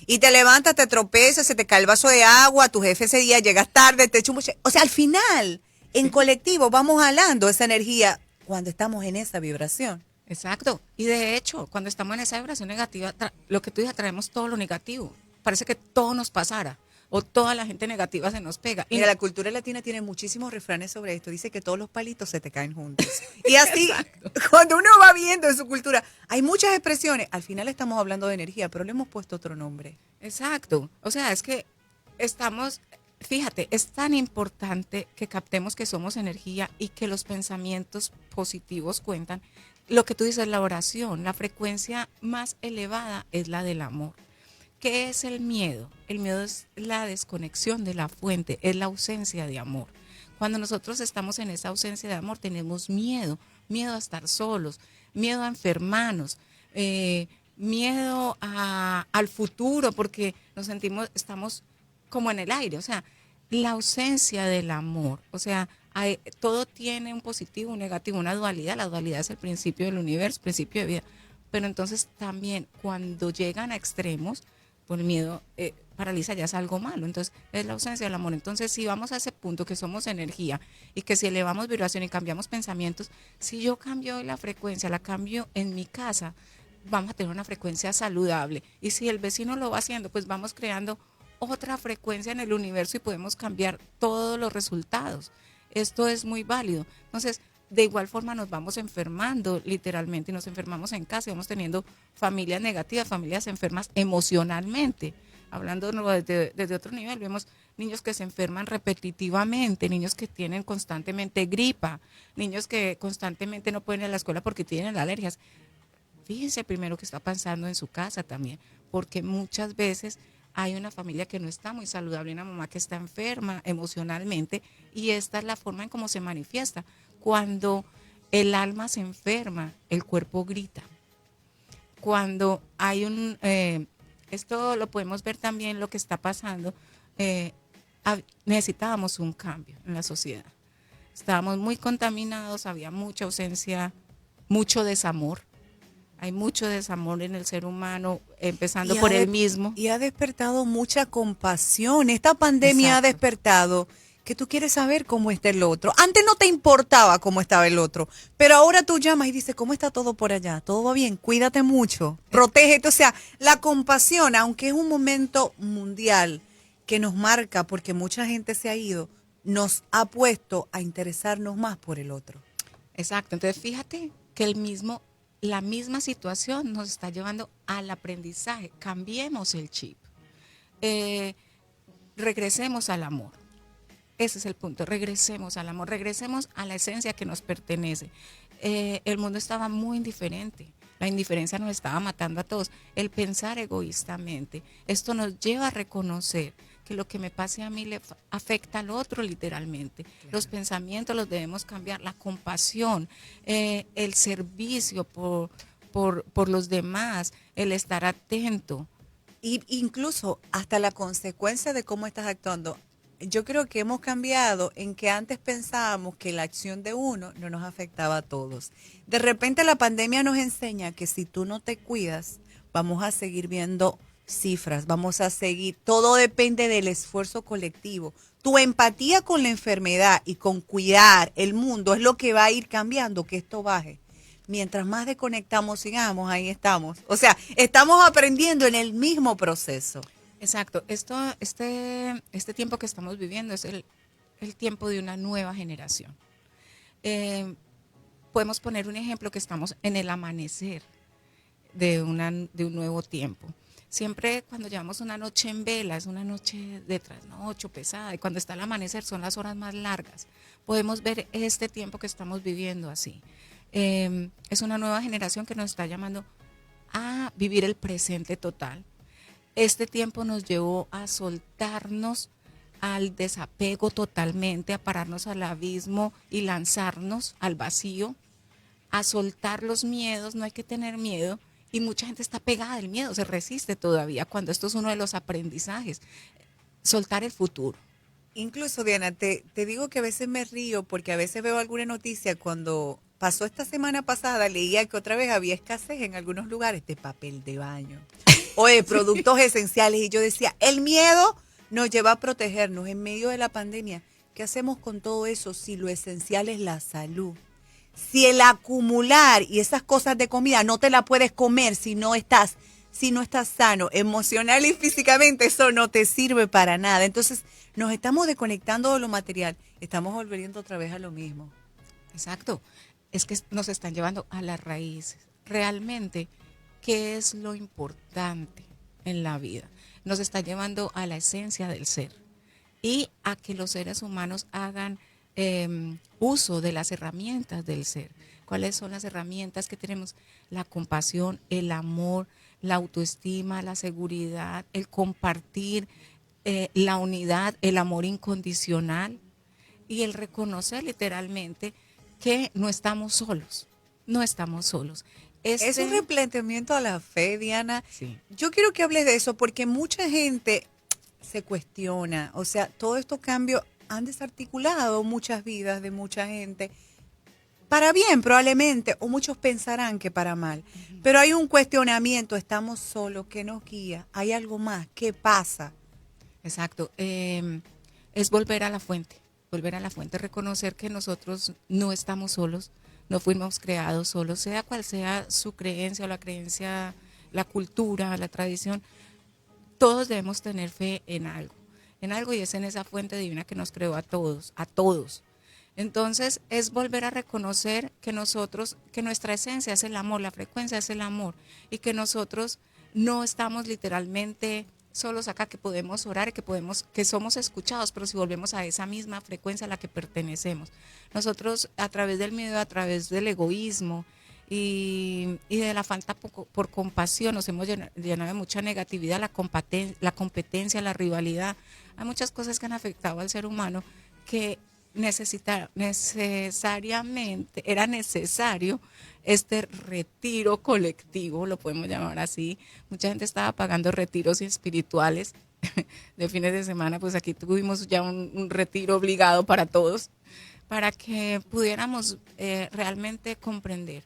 Y te levantas, te tropiezas, se te cae el vaso de agua, tu jefe ese día llegas tarde, te echa un boche. O sea, al final, en colectivo, vamos jalando esa energía cuando estamos en esa vibración. Exacto. Y de hecho, cuando estamos en esa vibración negativa, lo que tú dices, traemos todo lo negativo. Parece que todo nos pasara. O toda la gente negativa se nos pega. Mira, la cultura latina tiene muchísimos refranes sobre esto. Dice que todos los palitos se te caen juntos. Y así, cuando uno va viendo en su cultura, hay muchas expresiones. Al final estamos hablando de energía, pero le hemos puesto otro nombre. Exacto. O sea, es que fíjate, es tan importante que captemos que somos energía y que los pensamientos positivos cuentan. Lo que tú dices, la oración, la frecuencia más elevada es la del amor. ¿Qué es el miedo? El miedo es la desconexión de la fuente, es la ausencia de amor. Cuando nosotros estamos en esa ausencia de amor, tenemos miedo a estar solos, miedo a enfermarnos, miedo al futuro, porque estamos como en el aire, o sea, la ausencia del amor, o sea, todo tiene un positivo, un negativo, una dualidad. La dualidad es el principio del universo, principio de vida. Pero entonces también cuando llegan a extremos, por el miedo paraliza, ya es algo malo. Entonces es la ausencia del amor. Entonces si vamos a ese punto que somos energía y que si elevamos vibración y cambiamos pensamientos, si yo cambio la frecuencia, la cambio en mi casa, vamos a tener una frecuencia saludable. Y si el vecino lo va haciendo, pues vamos creando otra frecuencia en el universo y podemos cambiar todos los resultados. Esto es muy válido. Entonces, de igual forma nos vamos enfermando literalmente y nos enfermamos en casa y vamos teniendo familias negativas, familias enfermas emocionalmente. Hablando desde otro nivel, vemos niños que se enferman repetitivamente, niños que tienen constantemente gripa, niños que constantemente no pueden ir a la escuela porque tienen alergias. Fíjense primero qué está pasando en su casa también, porque muchas veces hay una familia que no está muy saludable, una mamá que está enferma emocionalmente, y esta es la forma en cómo se manifiesta. Cuando el alma se enferma, el cuerpo grita. Cuando hay esto lo podemos ver también lo que está pasando, necesitábamos un cambio en la sociedad. Estábamos muy contaminados, había mucha ausencia, mucho desamor. Hay mucho desamor en el ser humano, empezando por él mismo. Y ha despertado mucha compasión. Esta pandemia Exacto. ha despertado que tú quieres saber cómo está el otro. Antes no te importaba cómo estaba el otro, pero ahora tú llamas y dices, ¿cómo está todo por allá? ¿Todo va bien? Cuídate mucho, protégete. O sea, la compasión, aunque es un momento mundial que nos marca porque mucha gente se ha ido, nos ha puesto a interesarnos más por el otro. Exacto. Entonces, fíjate que la misma situación nos está llevando al aprendizaje. Cambiemos el chip. Regresemos al amor. Ese es el punto. Regresemos al amor. Regresemos a la esencia que nos pertenece. El mundo estaba muy indiferente. La indiferencia nos estaba matando a todos. El pensar egoístamente. Esto nos lleva a reconocer que lo que me pase a mí le afecta al otro literalmente. Claro. Los pensamientos los debemos cambiar. La compasión, el servicio por los demás, el estar atento. Y incluso hasta la consecuencia de cómo estás actuando. Yo creo que hemos cambiado en que antes pensábamos que la acción de uno no nos afectaba a todos. De repente la pandemia nos enseña que si tú no te cuidas, vamos a seguir viendo cifras, vamos a seguir, todo depende del esfuerzo colectivo. Tu empatía con la enfermedad y con cuidar el mundo es lo que va a ir cambiando, que esto baje. Mientras más desconectamos sigamos, ahí estamos. O sea, estamos aprendiendo en el mismo proceso. Exacto. Este tiempo que estamos viviendo es el tiempo de una nueva generación. Podemos poner un ejemplo que estamos en el amanecer de un nuevo tiempo. Siempre cuando llevamos una noche en vela, es una noche de trasnocho pesada, y cuando está el amanecer son las horas más largas. Podemos ver este tiempo que estamos viviendo así. Es una nueva generación que nos está llamando a vivir el presente total. Este tiempo nos llevó a soltarnos al desapego totalmente, a pararnos al abismo y lanzarnos al vacío, a soltar los miedos. No hay que tener miedo. Y mucha gente está pegada al miedo, se resiste todavía, cuando esto es uno de los aprendizajes. Soltar el futuro. Incluso, Diana, te digo que a veces me río porque a veces veo alguna noticia. Cuando pasó esta semana pasada, leía que otra vez había escasez en algunos lugares de papel de baño o de productos esenciales. Y yo decía, el miedo nos lleva a protegernos en medio de la pandemia. ¿Qué hacemos con todo eso si lo esencial es la salud? Si el acumular y esas cosas de comida no te la puedes comer si no estás sano, emocional y físicamente, eso no te sirve para nada. Entonces nos estamos desconectando de lo material, estamos volviendo otra vez a lo mismo. Exacto, es que nos están llevando a las raíces. Realmente, ¿qué es lo importante en la vida? Nos está llevando a la esencia del ser y a que los seres humanos hagan uso de las herramientas del ser. ¿Cuáles son las herramientas que tenemos? La compasión, el amor, la autoestima, la seguridad, el compartir, la unidad, el amor incondicional y el reconocer literalmente que no estamos solos, no estamos solos. Es un replanteamiento a la fe, Diana. Sí. Yo quiero que hables de eso porque mucha gente se cuestiona. O sea, todos estos cambios han desarticulado muchas vidas de mucha gente. Para bien, probablemente, o muchos pensarán que para mal. Pero hay un cuestionamiento, estamos solos, ¿qué nos guía? ¿Hay algo más? ¿Qué pasa? Exacto. Es volver a la fuente, reconocer que nosotros no estamos solos, no fuimos creados solos, sea cual sea su creencia o la creencia, la cultura, la tradición, todos debemos tener fe en algo y es en esa fuente divina que nos creó a todos. Entonces es volver a reconocer que nuestra esencia es el amor, la frecuencia es el amor y que nosotros no estamos literalmente solos acá, que podemos orar, que somos escuchados, pero si volvemos a esa misma frecuencia a la que pertenecemos. Nosotros a través del miedo, a través del egoísmo y de la falta por compasión nos hemos llenado de mucha negatividad, la competencia, la rivalidad. Hay muchas cosas que han afectado al ser humano que necesariamente era necesario este retiro colectivo, lo podemos llamar así. Mucha gente estaba pagando retiros espirituales de fines de semana, pues aquí tuvimos ya un retiro obligado para todos, para que pudiéramos realmente comprender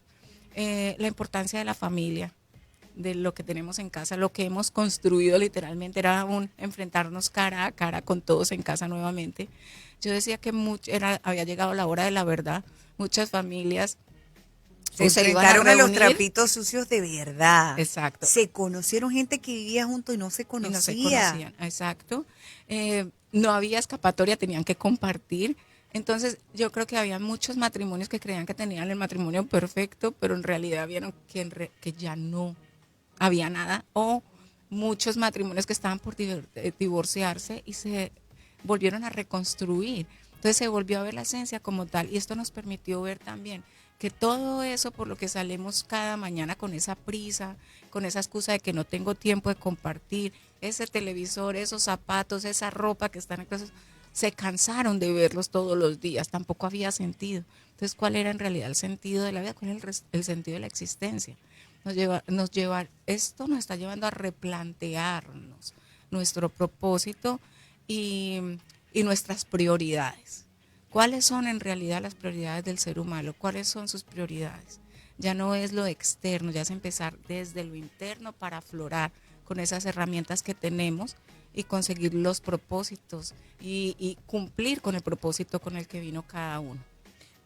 la importancia de la familia, de lo que tenemos en casa, lo que hemos construido literalmente era enfrentarnos cara a cara con todos en casa nuevamente. Yo decía que había llegado la hora de la verdad. Muchas familias se enfrentaron iban a los trapitos sucios de verdad. Exacto. Se conocieron gente que vivía junto y no se conocía. No se conocían, exacto. No había escapatoria, tenían que compartir. Entonces yo creo que había muchos matrimonios que creían que tenían el matrimonio perfecto, pero en realidad vieron que ya no había nada, o muchos matrimonios que estaban por divorciarse y se volvieron a reconstruir. Entonces se volvió a ver la esencia como tal y esto nos permitió ver también que todo eso por lo que salimos cada mañana con esa prisa, con esa excusa de que no tengo tiempo de compartir, ese televisor, esos zapatos, esa ropa que están en cosas, se cansaron de verlos todos los días, tampoco había sentido. Entonces, ¿cuál era en realidad el sentido de la vida? ¿Cuál es el sentido de la existencia? Esto nos está llevando a replantearnos nuestro propósito y nuestras prioridades. ¿Cuáles son en realidad las prioridades del ser humano? ¿Cuáles son sus prioridades? Ya no es lo externo, ya es empezar desde lo interno para aflorar con esas herramientas que tenemos y conseguir los propósitos y cumplir con el propósito con el que vino cada uno.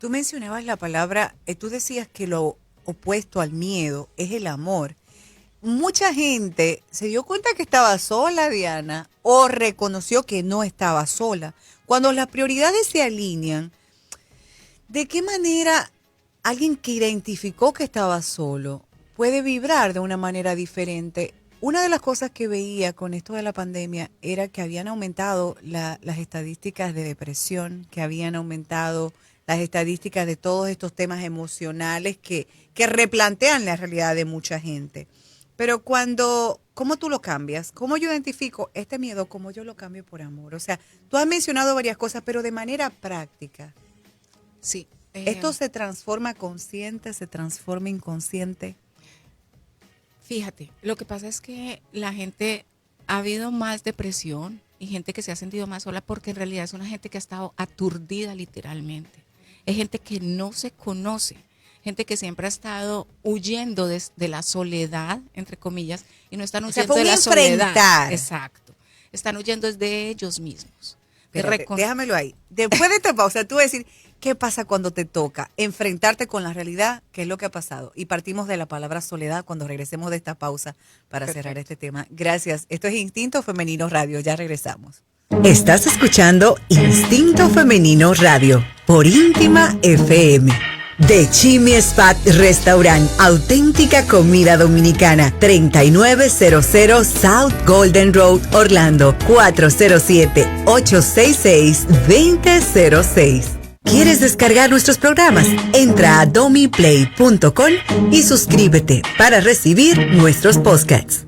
Tú mencionabas la palabra, tú decías que lo opuesto al miedo es el amor. Mucha gente se dio cuenta que estaba sola, Diana, o reconoció que no estaba sola. Cuando las prioridades se alinean, ¿de qué manera alguien que identificó que estaba solo puede vibrar de una manera diferente? Una de las cosas que veía con esto de la pandemia era que habían aumentado las estadísticas de depresión, que habían aumentado las estadísticas de todos estos temas emocionales que replantean la realidad de mucha gente. Pero ¿cómo tú lo cambias? ¿Cómo yo identifico este miedo? ¿Cómo yo lo cambio por amor? O sea, tú has mencionado varias cosas, pero de manera práctica. Sí. ¿Esto se transforma consciente, se transforma inconsciente? Fíjate, lo que pasa es que ha habido más depresión y gente que se ha sentido más sola porque en realidad es una gente que ha estado aturdida literalmente. Es gente que no se conoce, gente que siempre ha estado huyendo de la soledad, entre comillas, y no están huyendo de la soledad. Exacto. Están huyendo de ellos mismos. Déjamelo ahí. Después de esta pausa, tú vas a decir, ¿qué pasa cuando te toca enfrentarte con la realidad? ¿Qué es lo que ha pasado? Y partimos de la palabra soledad cuando regresemos de esta pausa para cerrar este tema. Gracias. Esto es Instinto Femenino Radio. Ya regresamos. Estás escuchando Instinto Femenino Radio por Íntima FM. The Chimmy Spot Restaurant, auténtica comida dominicana, 3900 South Golden Road, Orlando, 407-866-2006. ¿Quieres descargar nuestros programas? Entra a domiplay.com y suscríbete para recibir nuestros podcasts.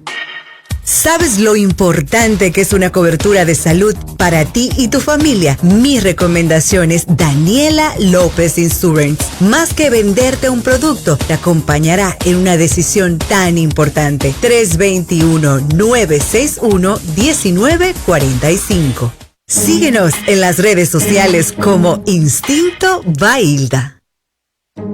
¿Sabes lo importante que es una cobertura de salud para ti y tu familia? Mi recomendación es Daniela López Insurance. Más que venderte un producto, te acompañará en una decisión tan importante. 321-961-1945. Síguenos en las redes sociales como Instinto Bailda.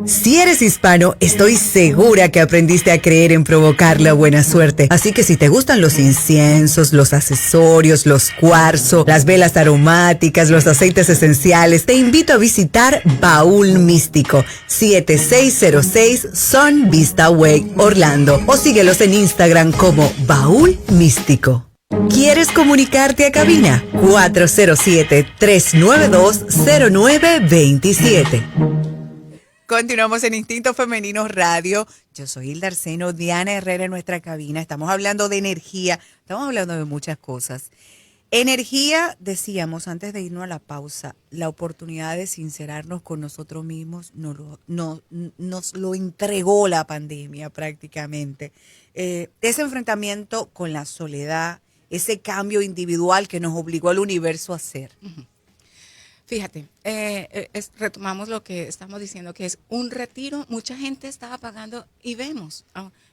Si eres hispano, estoy segura que aprendiste a creer en provocar la buena suerte. Así que si te gustan los inciensos, los accesorios, los cuarzos, las velas aromáticas, los aceites esenciales, te invito a visitar Baúl Místico, 7606 Sun Vista Way, Orlando. O síguelos en Instagram como Baúl Místico. ¿Quieres comunicarte a cabina? 407-392-0927. Continuamos en Instinto Femenino Radio. Yo soy Hilda Arseno, Diana Herrera en nuestra cabina. Estamos hablando de energía, estamos hablando de muchas cosas. Energía, decíamos antes de irnos a la pausa, la oportunidad de sincerarnos con nosotros mismos nos lo entregó la pandemia prácticamente. Ese enfrentamiento con la soledad, ese cambio individual que nos obligó al universo a hacer. Fíjate, retomamos lo que estamos diciendo, que es un retiro. Mucha gente estaba pagando y vemos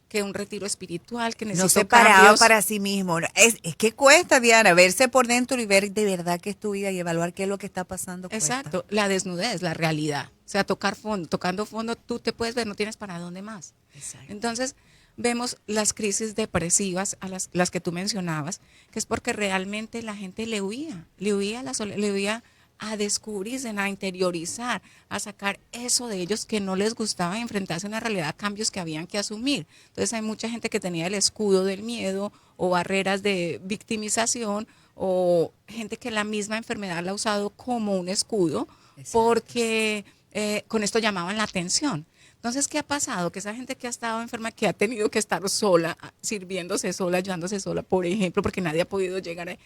que un retiro espiritual que necesita no se paraba cambios. para sí mismo. Es que cuesta, Diana, verse por dentro y ver de verdad qué es tu vida y evaluar qué es lo que está pasando. Exacto, la desnudez, la realidad. O sea, tocando fondo, tú te puedes ver, no tienes para dónde más. Exacto. Entonces, vemos las crisis depresivas, a las que tú mencionabas, que es porque realmente la gente le huía a la soledad, le huía a descubrirse, a interiorizar, a sacar eso de ellos que no les gustaba enfrentarse a una realidad, cambios que habían que asumir. Entonces hay mucha gente que tenía el escudo del miedo o barreras de victimización o gente que la misma enfermedad la ha usado como un escudo. Exacto. Porque con esto llamaban la atención. Entonces, ¿qué ha pasado? Que esa gente que ha estado enferma, que ha tenido que estar sola, sirviéndose sola, ayudándose sola, por ejemplo, porque nadie ha podido llegar a...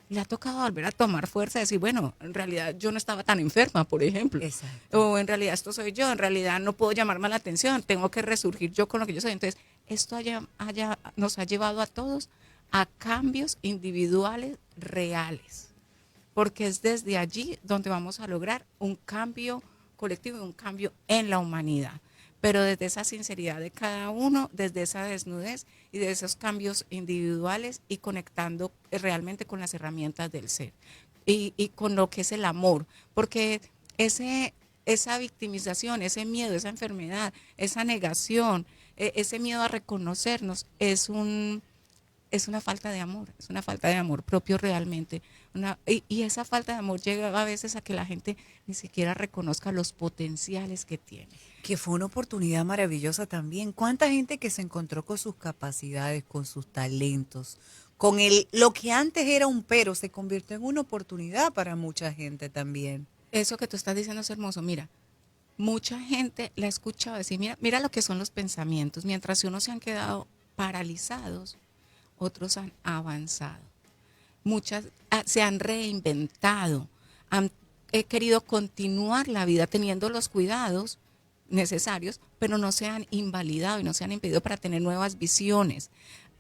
Le ha tocado volver a tomar fuerza y decir, bueno, en realidad yo no estaba tan enferma, por ejemplo. Exacto. O en realidad esto soy yo, en realidad no puedo llamarme la atención, tengo que resurgir yo con lo que yo soy. Entonces, esto nos ha llevado a todos a cambios individuales reales, porque es desde allí donde vamos a lograr un cambio colectivo y un cambio en la humanidad. Pero desde esa sinceridad de cada uno, desde esa desnudez y de esos cambios individuales y conectando realmente con las herramientas del ser y con lo que es el amor, porque esa victimización, ese miedo, esa enfermedad, esa negación, ese miedo a reconocernos es una falta de amor, es una falta de amor propio realmente. Y esa falta de amor llega a veces a que la gente ni siquiera reconozca los potenciales que tiene. Que fue una oportunidad maravillosa también. ¿Cuánta gente que se encontró con sus capacidades, con sus talentos, con lo que antes era un pero, se convirtió en una oportunidad para mucha gente también? Eso que tú estás diciendo es hermoso. Mira, mucha gente la ha escuchado decir, mira lo que son los pensamientos. Mientras unos se han quedado paralizados, otros han avanzado. Muchas se han reinventado, han querido continuar la vida teniendo los cuidados necesarios, pero no se han invalidado y no se han impedido para tener nuevas visiones.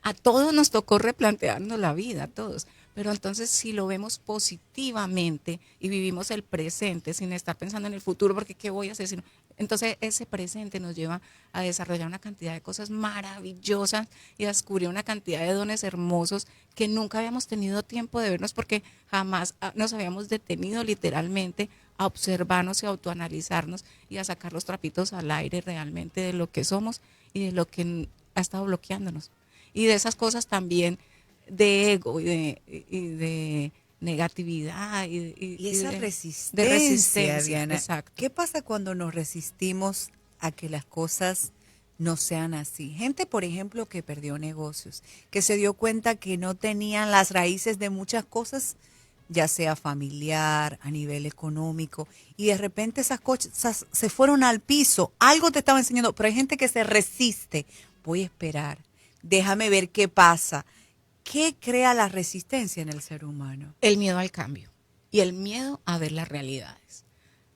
A todos nos tocó replantearnos la vida, a todos. Pero entonces si lo vemos positivamente y vivimos el presente sin estar pensando en el futuro, porque ¿qué voy a hacer? Entonces ese presente nos lleva a desarrollar una cantidad de cosas maravillosas y a descubrir una cantidad de dones hermosos que nunca habíamos tenido tiempo de vernos porque jamás nos habíamos detenido literalmente a observarnos y a autoanalizarnos y a sacar los trapitos al aire realmente de lo que somos y de lo que ha estado bloqueándonos. Y de esas cosas también de ego y de negatividad y esa resistencia, de resistencia, Diana. exacto. ¿Qué pasa cuando nos resistimos a que las cosas no sean así? Gente, por ejemplo, que perdió negocios, que se dio cuenta que no tenían las raíces de muchas cosas, ya sea familiar, a nivel económico, y de repente esas cosas se fueron al piso. Algo te estaba enseñando, pero hay gente que se resiste. Voy a esperar, déjame ver qué pasa. ¿Qué crea la resistencia en el ser humano? El miedo al cambio y el miedo a ver las realidades.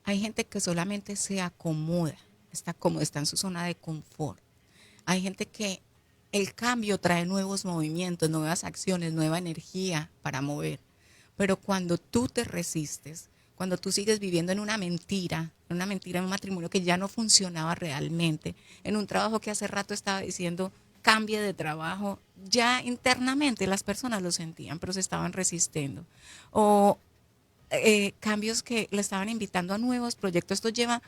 Hay gente que solamente se acomoda, está cómoda, está en su zona de confort. Hay gente que el cambio trae nuevos movimientos, nuevas acciones, nueva energía para mover. Pero cuando tú te resistes, cuando tú sigues viviendo en un matrimonio que ya no funcionaba realmente, en un trabajo que hace rato estaba diciendo cambie de trabajo, ya internamente las personas lo sentían, pero se estaban resistiendo. O cambios que le estaban invitando a nuevos proyectos. Esto lleva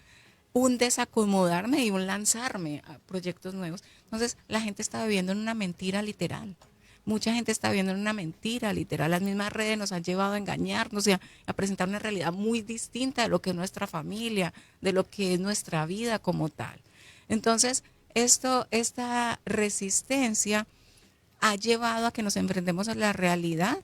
un desacomodarme y un lanzarme a proyectos nuevos. Entonces, la gente está viviendo en una mentira literal. Mucha gente está viviendo en una mentira literal. Las mismas redes nos han llevado a engañarnos y a presentar una realidad muy distinta de lo que es nuestra familia, de lo que es nuestra vida como tal. Entonces, esta resistencia ha llevado a que nos enfrentemos a la realidad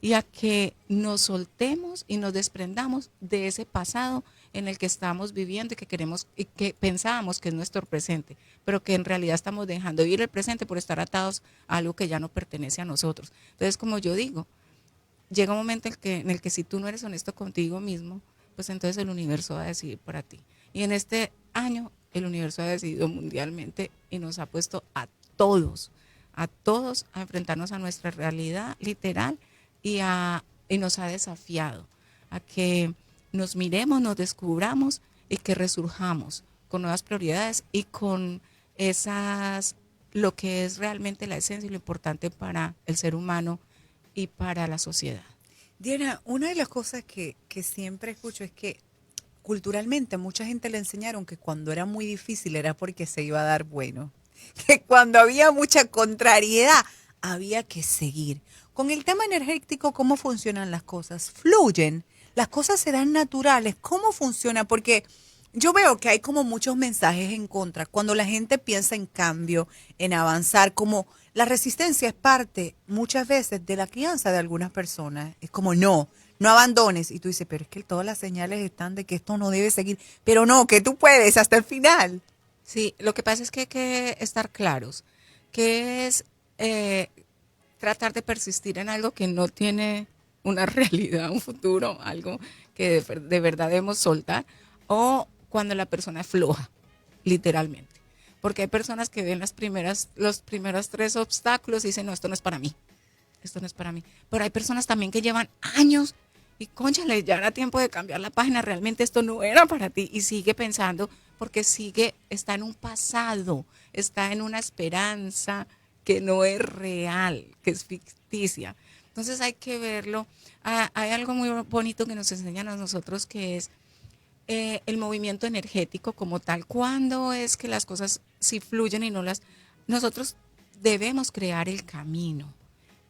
y a que nos soltemos y nos desprendamos de ese pasado en el que estamos viviendo y que queremos y que pensábamos que es nuestro presente, pero que en realidad estamos dejando vivir el presente por estar atados a algo que ya no pertenece a nosotros. Entonces, como yo digo, llega un momento en el que si tú no eres honesto contigo mismo, pues entonces el universo va a decidir para ti. Y en este año el universo ha decidido mundialmente y nos ha puesto a todos a enfrentarnos a nuestra realidad literal y nos ha desafiado a que nos miremos, nos descubramos y que resurjamos con nuevas prioridades y con lo que es realmente la esencia y lo importante para el ser humano y para la sociedad. Diana, una de las cosas que siempre escucho es que culturalmente a mucha gente le enseñaron que cuando era muy difícil era porque se iba a dar bueno, que cuando había mucha contrariedad había que seguir. Con el tema energético, ¿cómo funcionan las cosas? ¿Fluyen? ¿Las cosas se dan naturales? ¿Cómo funciona? Porque yo veo que hay como muchos mensajes en contra. Cuando la gente piensa en cambio, en avanzar, como la resistencia es parte muchas veces de la crianza de algunas personas. Es como no abandones. Y tú dices, pero es que todas las señales están de que esto no debe seguir. Pero no, que tú puedes hasta el final. Sí, lo que pasa es que hay que estar claros, que es tratar de persistir en algo que no tiene una realidad, un futuro, algo que de verdad debemos soltar, o cuando la persona es floja, literalmente. Porque hay personas que ven los primeros 3 obstáculos y dicen, no, esto no es para mí, esto no es para mí. Pero hay personas también que llevan años y, cónchale, ya era tiempo de cambiar la página, realmente esto no era para ti, y sigue pensando porque está en un pasado, está en una esperanza que no es real, que es ficticia. Entonces hay que verlo. Hay algo muy bonito que nos enseñan a nosotros que es el movimiento energético como tal. ¿Cuándo es que las cosas sí fluyen y no las... Nosotros debemos crear el camino,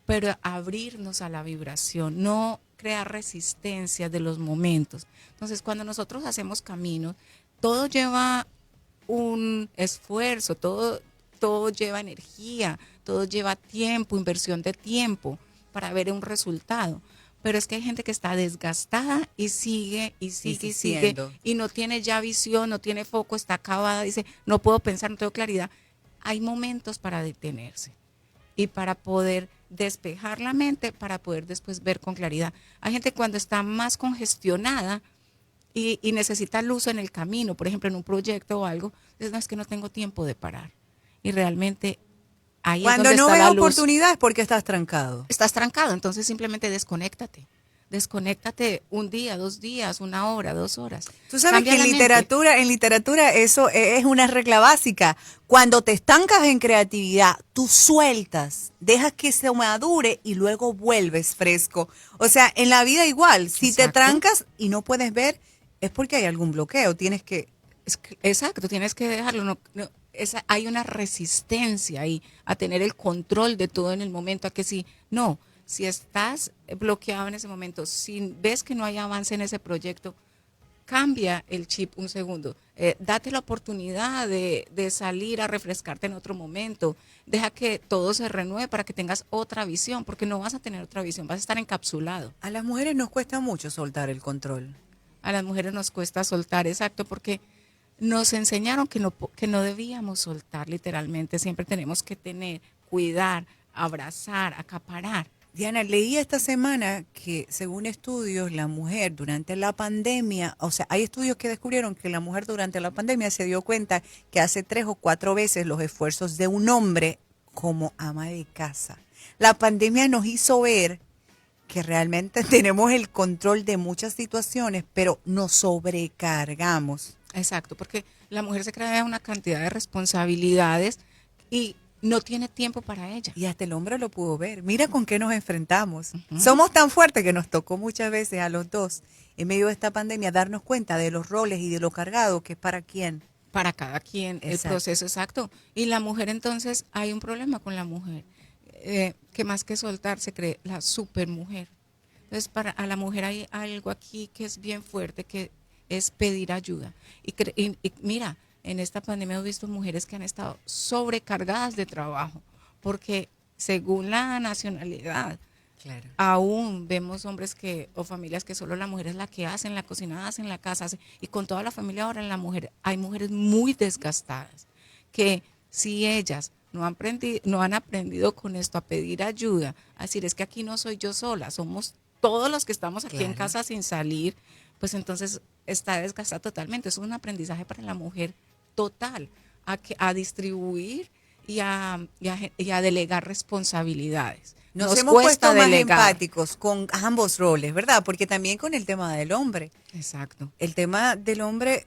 pero abrirnos a la vibración, no crear resistencia de los momentos. Entonces, cuando nosotros hacemos caminos, todo lleva un esfuerzo, todo lleva energía, todo lleva tiempo, inversión de tiempo para ver un resultado. Pero es que hay gente que está desgastada y sigue y no tiene ya visión, no tiene foco, está acabada, dice, no puedo pensar, no tengo claridad. Hay momentos para detenerse y para poder despejar la mente, para poder después ver con claridad. Hay gente cuando está más congestionada y necesita luz en el camino, por ejemplo, en un proyecto o algo, no, es que no tengo tiempo de parar. Y realmente ahí cuando es donde no está ves la luz. oportunidad es porque estás trancado. Estás trancado, entonces simplemente desconéctate. Desconéctate un día, 2 días, 1 hora, 2 horas. Tú sabes Cambia que la mente. en literatura eso es una regla básica. Cuando te estancas en creatividad, tú sueltas, dejas que se madure y luego vuelves fresco. O sea, en la vida igual, si te Exacto. trancas y no puedes ver, es porque hay algún bloqueo, tienes que... Exacto, tienes que dejarlo. Hay una resistencia ahí a tener el control de todo en el momento, a que si estás bloqueado en ese momento, si ves que no hay avance en ese proyecto, cambia el chip un segundo. Date la oportunidad de salir a refrescarte en otro momento. Deja que todo se renueve para que tengas otra visión, porque no vas a tener otra visión, vas a estar encapsulado. A las mujeres nos cuesta mucho soltar el control. A las mujeres nos cuesta soltar, exacto, porque nos enseñaron que no debíamos soltar literalmente. Siempre tenemos que tener, cuidar, abrazar, acaparar. Diana, leí esta semana que según estudios, la mujer durante la pandemia, o sea, hay estudios que descubrieron que la mujer durante la pandemia se dio cuenta que hace 3 o 4 veces los esfuerzos de un hombre como ama de casa. La pandemia nos hizo ver que realmente tenemos el control de muchas situaciones, pero nos sobrecargamos. Exacto, porque la mujer se crea una cantidad de responsabilidades y no tiene tiempo para ella. Y hasta el hombre lo pudo ver. Mira con qué nos enfrentamos. Somos tan fuertes que nos tocó muchas veces a los dos, en medio de esta pandemia, darnos cuenta de los roles y de lo cargado que es para quién. Para cada quien, Exacto. el proceso exacto. Y la mujer, entonces, hay un problema con la mujer, que más que soltar se cree la supermujer. Entonces, a la mujer hay algo aquí que es bien fuerte, que es pedir ayuda. Y mira, en esta pandemia hemos visto mujeres que han estado sobrecargadas de trabajo, porque según la nacionalidad, Claro. aún vemos hombres o familias que solo la mujer es la que hace en la cocina, hace en la casa, y con toda la familia ahora hay mujeres muy desgastadas, que si ellas no han aprendido con esto a pedir ayuda, a decir, es que aquí no soy yo sola, somos todos los que estamos aquí en casa sin salir, pues entonces está desgastada totalmente. Es un aprendizaje para la mujer total, a distribuir y a delegar responsabilidades. Nos hemos puesto más empáticos con ambos roles, ¿verdad? Porque también con el tema del hombre. Exacto. El tema del hombre,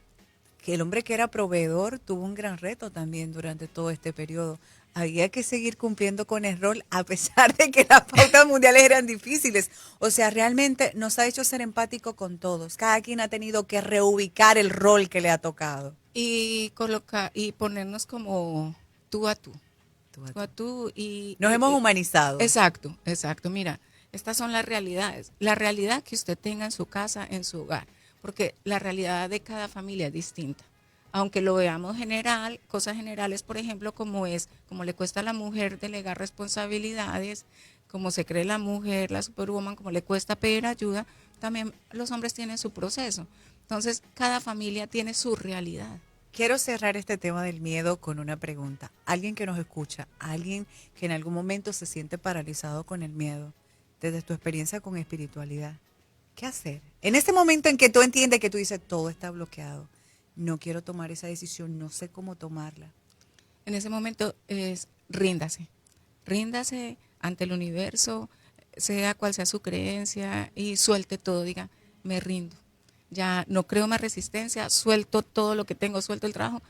que el hombre que era proveedor tuvo un gran reto también durante todo este periodo. Había que seguir cumpliendo con el rol a pesar de que las pautas mundiales eran difíciles. O sea, realmente nos ha hecho ser empático con todos. Cada quien ha tenido que reubicar el rol que le ha tocado. Y ponernos como tú a tú. Tú a tú Nos hemos humanizado. Exacto. Mira, estas son las realidades. La realidad que usted tenga en su casa, en su hogar, porque la realidad de cada familia es distinta. Aunque lo veamos general, cosas generales, por ejemplo, como le cuesta a la mujer delegar responsabilidades, como se cree la mujer, la superwoman, como le cuesta pedir ayuda, también los hombres tienen su proceso. Entonces, cada familia tiene su realidad. Quiero cerrar este tema del miedo con una pregunta. Alguien que nos escucha, alguien que en algún momento se siente paralizado con el miedo, desde tu experiencia con espiritualidad, ¿qué hacer? En este momento en que tú entiendes que tú dices, todo está bloqueado, no quiero tomar esa decisión, no sé cómo tomarla. En ese momento ríndase ante el universo, sea cual sea su creencia, y suelte todo, diga, me rindo. Ya no creo más resistencia, suelto todo lo que tengo, suelto el trabajo,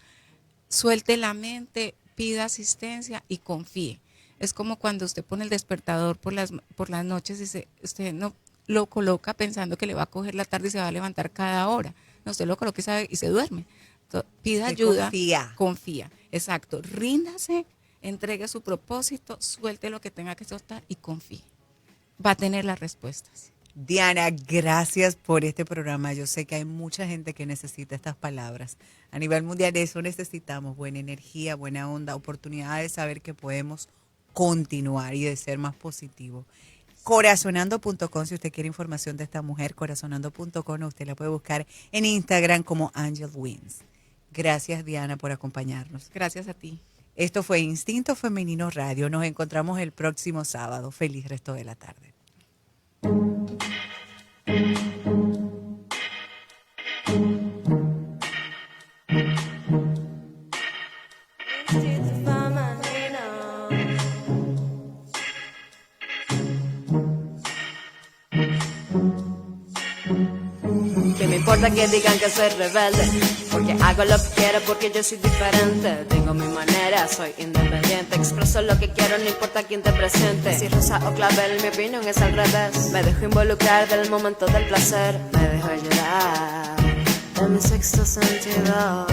suelte la mente, pida asistencia y confíe. Es como cuando usted pone el despertador por las noches y usted no lo coloca pensando que le va a coger la tarde y se va a levantar cada hora. No, usted lo coloca y se duerme. Entonces, pida ayuda, confía. Exacto, ríndase, entregue su propósito, suelte lo que tenga que soltar y confíe. Va a tener las respuestas. Diana, gracias por este programa. Yo sé que hay mucha gente que necesita estas palabras. A nivel mundial eso necesitamos, buena energía, buena onda, oportunidad de saber que podemos continuar y de ser más positivos. Corazonando.com, si usted quiere información de esta mujer, corazonando.com, usted la puede buscar en Instagram como Angel Wins. Gracias, Diana, por acompañarnos. Gracias a ti. Esto fue Instinto Femenino Radio. Nos encontramos el próximo sábado. Feliz resto de la tarde. Que me importa que digan que soy rebelde, porque hago lo que quiero, porque yo soy diferente. Tengo mi manera, soy independiente, expreso lo que quiero, no importa quién te presente. Si rosa o clavel, mi opinión es al revés. Me dejo involucrar del momento del placer, me dejo llorar de mi sexto sentido.